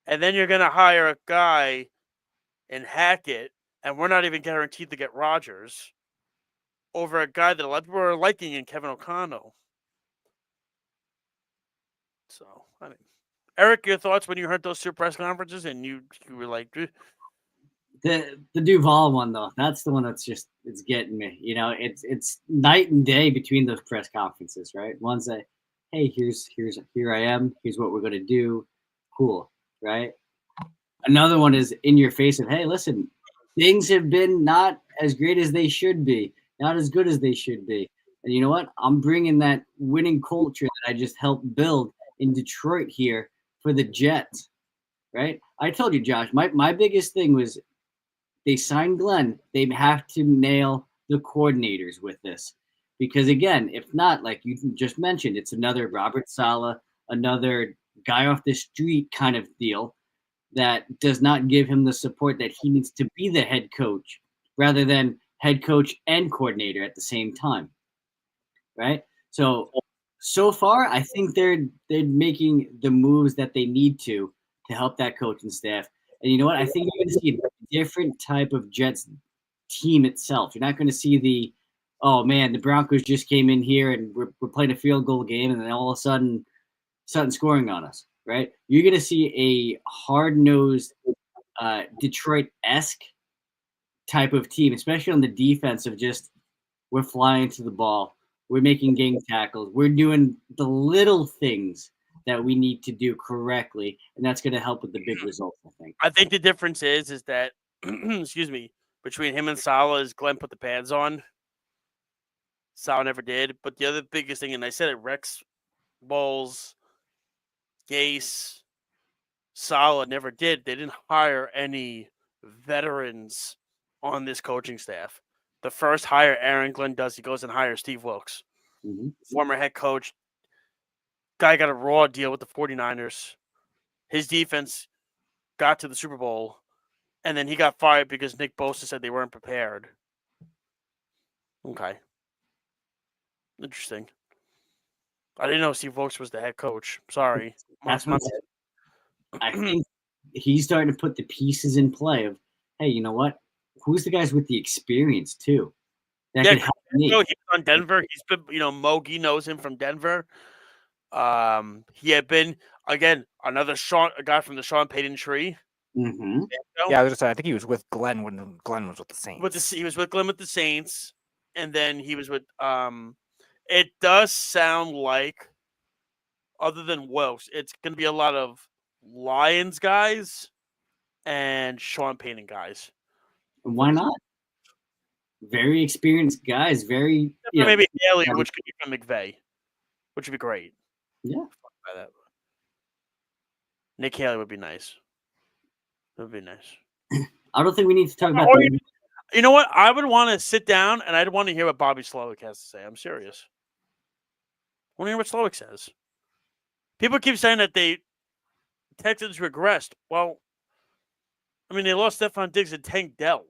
And then you're going to hire a guy in Hackett, and we're not even guaranteed to get Rodgers, over a guy that a lot of people are liking in Kevin O'Connell. So, I mean, Eric, your thoughts when you heard those 2 press conferences and you were like, The Duval one though, that's the one that's it's getting me. It's night and day between those press conferences, right? One's like, hey, here I am, here's what we're gonna do. Cool, right? Another one is in your face of, hey, listen, things have been not as great as they should be, not as good as they should be. And you know what? I'm bringing that winning culture that I just helped build in Detroit here for the Jets, right? I told you, Josh, my biggest thing was they signed Glenn. They have to nail the coordinators with this. Because, again, if not, like you just mentioned, it's another Robert Saleh, another guy off the street kind of deal that does not give him the support that he needs to be the head coach rather than head coach and coordinator at the same time, right? So far, I think they're making the moves that they need to help that coaching staff. And you know what? I think you're going to see a different type of Jets team itself. You're not going to see the, oh, man, the Broncos just came in here and we're playing a field goal game and then all of a sudden scoring on us, right? You're going to see a hard-nosed Detroit-esque type of team, especially on the defense of just we're flying to the ball. We're making gang tackles. We're doing the little things that we need to do correctly, and that's going to help with the big results, I think. I think the difference is that, excuse me, between him and Saleh is Glenn put the pads on. Saleh never did. But the other biggest thing, and I said it, Rex, Bowles, Gase, Saleh never did. They didn't hire any veterans on this coaching staff. The first hire Aaron Glenn does, he goes and hires Steve Wilkes, former head coach. Guy got a raw deal with the 49ers. His defense got to the Super Bowl, and then he got fired because Nick Bosa said they weren't prepared. Okay. Interesting. I didn't know Steve Wilkes was the head coach. Sorry. That's what I think he's starting to put the pieces in play of, hey, you know what? Who's the guys with the experience too? That Yeah, could help me. he's on Denver. He's been, Mogi knows him from Denver. He had been another a guy from the Sean Payton tree. Mm-hmm. Yeah, I was just saying, I think he was with Glenn when Glenn was with the Saints. He was with Glenn with the Saints, and then he was with. It does sound like, other than Wilkes, it's going to be a lot of Lions guys and Sean Payton guys. Why not? Very experienced guys. Very maybe Haley, which could be from McVay, which would be great. Yeah. Nick Haley would be nice. That would be nice. I don't think we need to talk about. You know what? I would want to sit down and I'd want to hear what Bobby Slowick has to say. I'm serious. I want to hear what Slowick says. People keep saying that the Texans regressed. Well, I mean, they lost Stephon Diggs and Tank Dell.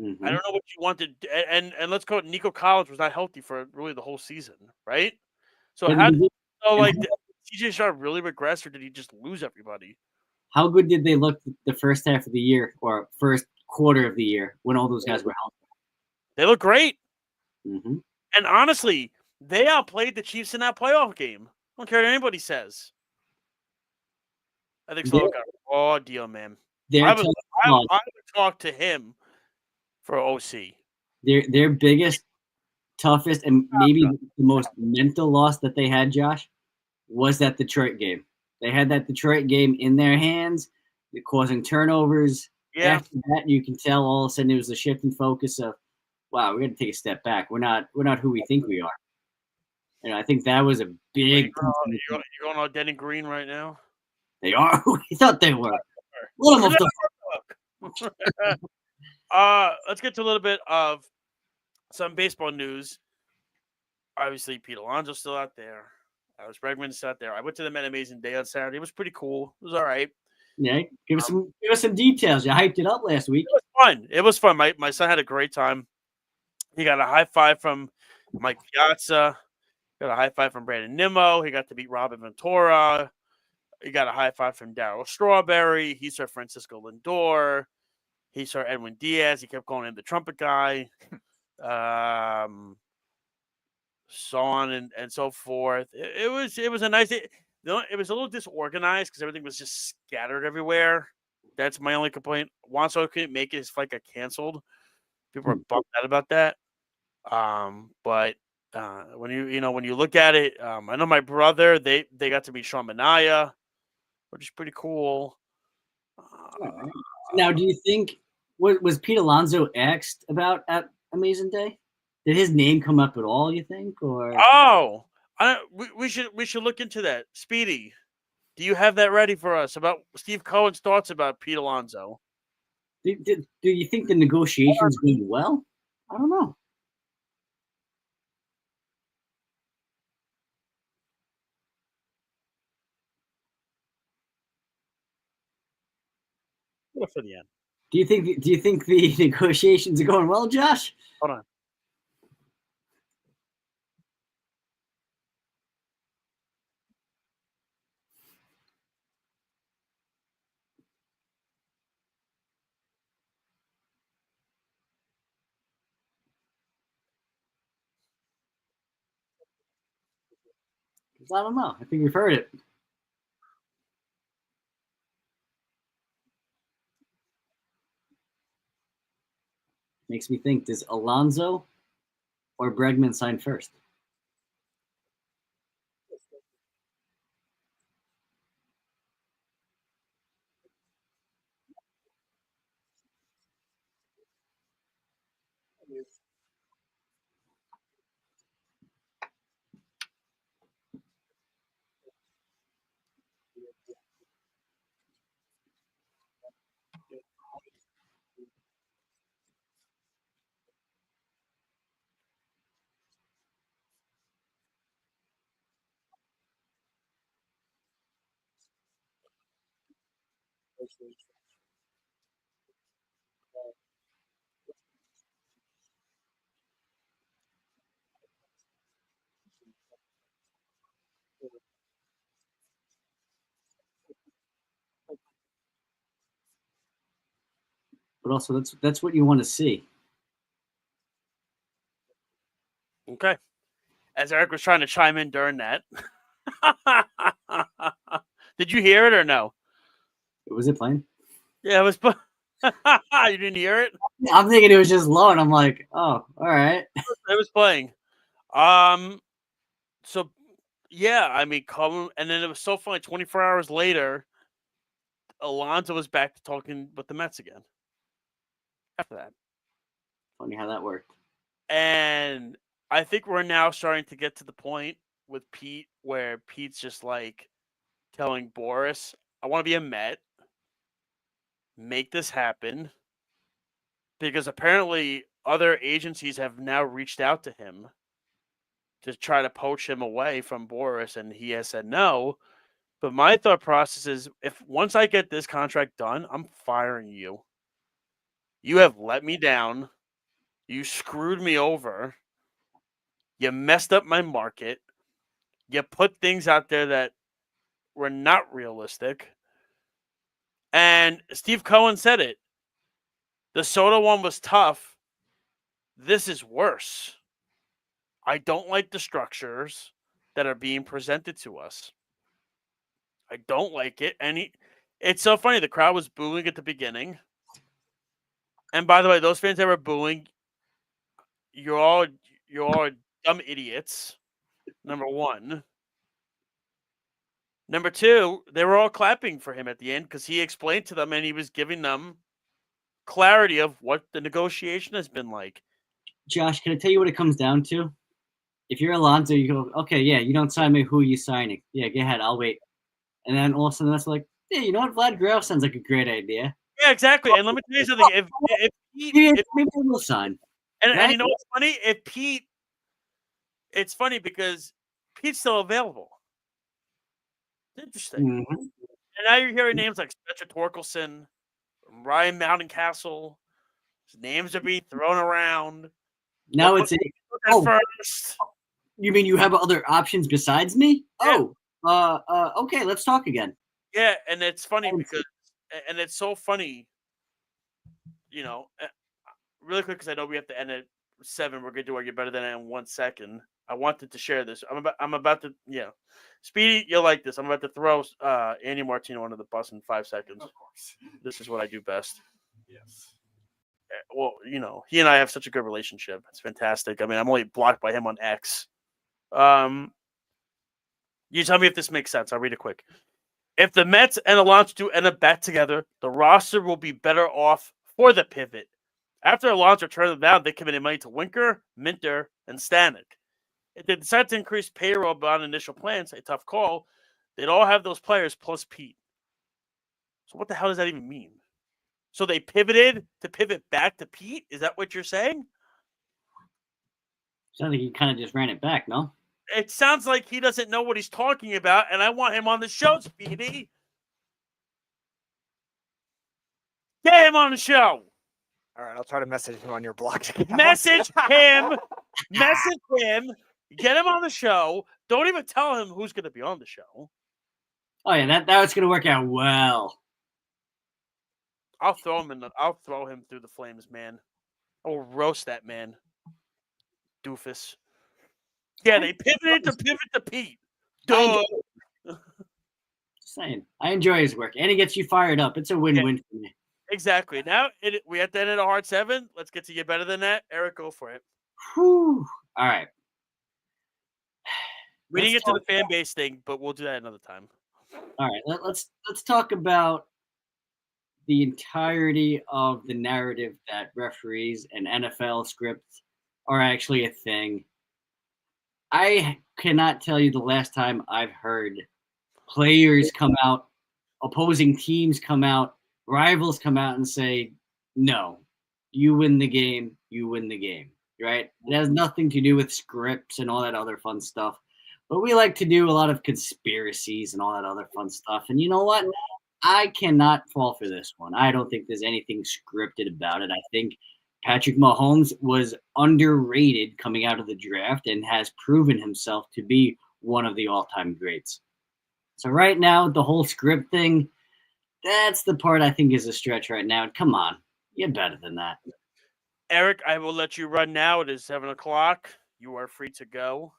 Mm-hmm. I don't know what you wanted. And let's go. Nico Collins was not healthy for really the whole season, right? So did CJ Sharp really regress, or did he just lose everybody? How good did they look the first half of the year or first quarter of the year when all those guys were healthy? They look great. Mm-hmm. And honestly, they outplayed the Chiefs in that playoff game. I don't care what anybody says. I think Slowick got a raw deal, man. I would talk to him for OC. Their biggest, toughest, and maybe the most mental loss that they had, Josh, was that Detroit game. They had that Detroit game in their hands, causing turnovers. Yeah. After that, you can tell all of a sudden it was a shift in focus of, wow, we're going to take a step back. We're not who we think we are. I think that was a big. You're going all dead and green right now. They are who we thought they were. Let's get to a little bit of some baseball news. Obviously, Pete Alonso's still out there. Alex Bregman's still out there. I went to the Met Amazing Day on Saturday. It was pretty cool. It was all right. Yeah, give us some details. You hyped it up last week. It was fun. My son had a great time. He got a high five from Mike Piazza. Got a high five from Brandon Nimmo. He got to meet Robin Ventura. He got a high five from Darryl Strawberry. He saw Francisco Lindor. He saw Edwin Diaz. He kept calling him the trumpet guy. So on and so forth. It was a nice. It was a little disorganized because everything was just scattered everywhere. That's my only complaint. Wanso couldn't make it. His flight got canceled. People are bummed out about that. But when you look at it, I know my brother. They got to meet Sean Manaea, which is pretty cool. Now, do you think was Pete Alonso asked about at Amazing Day? Did his name come up at all? You think, or we should look into that. Speedy, do you have that ready for us about Steve Cohen's thoughts about Pete Alonso? Do you think the negotiations went well? I don't know. For the end. Do you think the negotiations are going well, Josh? Hold on. I don't know. I think we've heard it. Makes me think, does Alonso or Bregman sign first? But also, that's what you want to see. Okay. As Eric was trying to chime in during that. Did you hear it or no? Was it playing? Yeah, it was. You didn't hear it? I'm thinking it was just low, and I'm like, oh, all right. It was playing. So yeah, I mean, come and then it was so funny. 24 hours later, Alonso was back to talking with the Mets again. After that, Funny how that worked. and I think we're now starting to get to the point with Pete where Pete's just like telling Boris, "I want to be a Met. Make this happen." Because apparently other agencies have now reached out to him to try to poach him away from Boris, and he has said no. But my thought process is, if once I get this contract done, I'm firing you. You have let me down. You screwed me over. You messed up my market. You put things out there that were not realistic. And Steve Cohen said it. The Soto one was tough. This is worse. I don't like the structures that are being presented to us. I don't like it. And it's so funny. The crowd was booing at the beginning. And by the way, those fans that were booing, you're all dumb idiots. Number one. Number two, they were all clapping for him at the end because he explained to them and he was giving them clarity of what the negotiation has been like. Josh, can I tell you what it comes down to? If you're Alonso, you go, okay, yeah, you don't sign me, who are you signing? Yeah, go ahead, I'll wait. And then all of a sudden that's like, yeah, you know what, Vlad Guerrero sounds like a great idea. Yeah, exactly. And let me tell you something. If Pete, maybe we'll sign. And you know what's funny? If Pete, it's funny because Pete's still available. It's interesting. Mm-hmm. And now you're hearing names like Spencer Torkelson, Ryan Mountcastle. His names are being thrown around. Now it's first. You mean you have other options besides me? Yeah. Okay, let's talk again. Yeah, and it's funny because, and it's so funny, you know, really quick because I know we have to end at 7. We're going to do You're Better Than That in 1 second. I wanted to share this. I'm about to, Speedy, you'll like this. I'm about to throw Andy Martino under the bus in 5 seconds. Of course. This is what I do best. Yes. Well, he and I have such a good relationship. It's fantastic. I mean, I'm only blocked by him on X. You tell me if this makes sense. I'll read it quick. If the Mets and Alonso do end up back together, the roster will be better off for the pivot. After Alonso turned them down, they committed money to Winker, Minter, and Stanek. If they decide to increase payroll beyond initial plans, a tough call, they'd all have those players plus Pete. So what the hell does that even mean? So they pivoted to pivot back to Pete? Is that what you're saying? Sounds like he kind of just ran it back, no? It sounds like he doesn't know what he's talking about, and I want him on the show, Speedy. Get him on the show. All right, I'll try to message him on your blocked account. Message him. Message him. Get him on the show. Don't even tell him who's going to be on the show. Oh yeah, that's going to work out well. I'll throw him through the flames, man. I will roast that man. Doofus. Yeah, they pivoted to Pete. Duh. Just saying. I enjoy his work, and he gets you fired up. It's a win-win for me. Exactly. Now we have to end at a hard 7. Let's get to Get Better Than That. Eric, go for it. Whew. All right. We didn't get to the fan base thing, but we'll do that another time. All right. Let's talk about the entirety of the narrative that referees and NFL scripts are actually a thing. I cannot tell you the last time I've heard players come out, opposing teams come out, rivals come out and say, no, you win the game, right? It has nothing to do with scripts and all that other fun stuff. But we like to do a lot of conspiracies and all that other fun stuff. And you know what? I cannot fall for this one. I don't think there's anything scripted about it. I think Patrick Mahomes was underrated coming out of the draft and has proven himself to be one of the all-time greats. So right now, the whole script thing, that's the part I think is a stretch right now. Come on, you're better than that. Eric, I will let you run now. It is 7 o'clock. You are free to go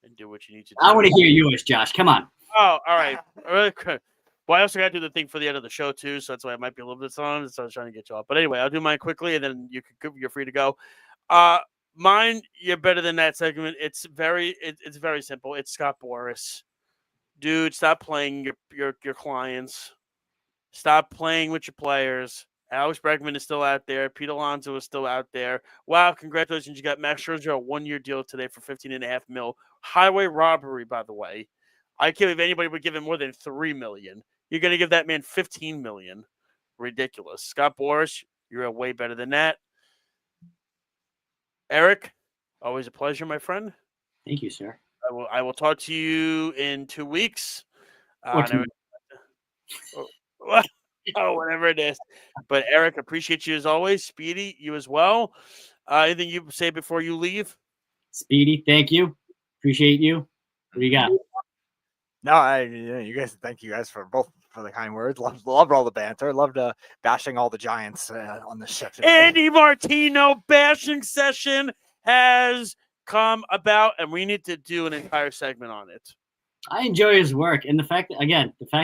and do what you need to do. I want to hear yours, Josh. Come on. Oh, all right. Well, I also got to do the thing for the end of the show, too, so that's why it might be a little bit long. So I was trying to get you off. But anyway, I'll do mine quickly, and then you're free to go. Mine, you're better than that segment. It's very simple. It's Scott Boras. Dude, stop playing your clients. Stop playing with your players. Alex Bregman is still out there. Pete Alonso is still out there. Wow, congratulations. You got Max Scherzer, a one-year deal today for $15.5 million. Highway robbery, by the way. I can't believe anybody would give him more than $3 million. You're going to give that man $15 million. Ridiculous. Scott Boras, you're way better than that. Eric, always a pleasure, my friend. Thank you, sir. I will talk to you in 2 weeks. Whatever it is. But Eric, appreciate you as always. Speedy, you as well. Anything you say before you leave? Speedy, thank you. Appreciate you. What do you got? No, you guys. Thank you guys for the kind words. Loved all the banter. Loved bashing all the Giants on the ship. Andy Martino bashing session has come about, and we need to do an entire segment on it. I enjoy his work, and the fact that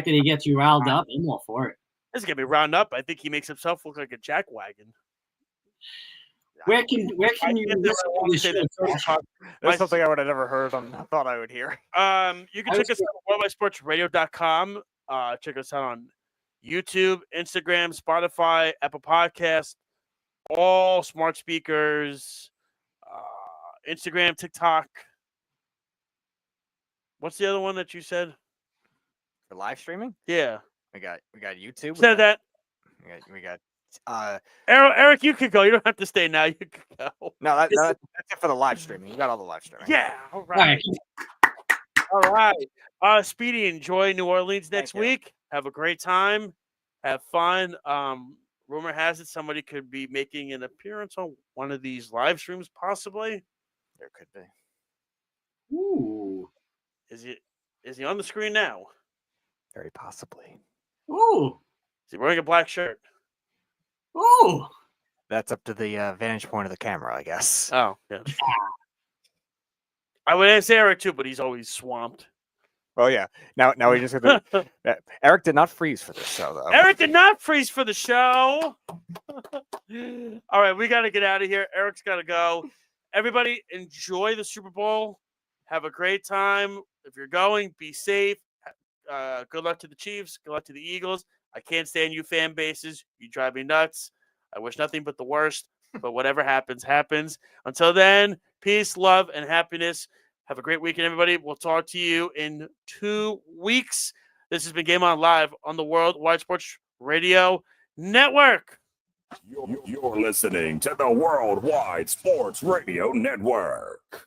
he gets you riled up, I'm all for it. This is gonna be round up. I think he makes himself look like a jackwagon. Where can you listen to the show? That's something I would have never heard. I thought I would hear. You can check us out on worldwidesportsradio.com. Check us out on YouTube, Instagram, Spotify, Apple Podcasts, all smart speakers, Instagram, TikTok. What's the other one that you said? For live streaming? Yeah. We got YouTube. Said that. We got Eric, you can go. You don't have to stay now. You can go. No, that's it for the live streaming. You got all the live streaming. Yeah. All right. All right. Speedy, enjoy New Orleans next week. Have a great time. Have fun. Rumor has it somebody could be making an appearance on one of these live streams, possibly. There could be. Ooh. Is he on the screen now? Very possibly. Ooh. Is he wearing a black shirt? Ooh. That's up to the vantage point of the camera, I guess. Oh, yeah. I would ask Eric too, but he's always swamped. Oh yeah. Now we just have to. Eric did not freeze for this show, though. Eric did not freeze for the show. All right, we got to get out of here. Eric's got to go. Everybody, enjoy the Super Bowl. Have a great time. If you're going, be safe. Good luck to the Chiefs. Good luck to the Eagles. I can't stand you fan bases. You drive me nuts. I wish nothing but the worst, but whatever happens, happens. Until then, peace, love, and happiness. Have a great weekend, everybody. We'll talk to you in 2 weeks. This has been Game On Live on the World Wide Sports Radio Network. You're listening to the Worldwide Sports Radio Network.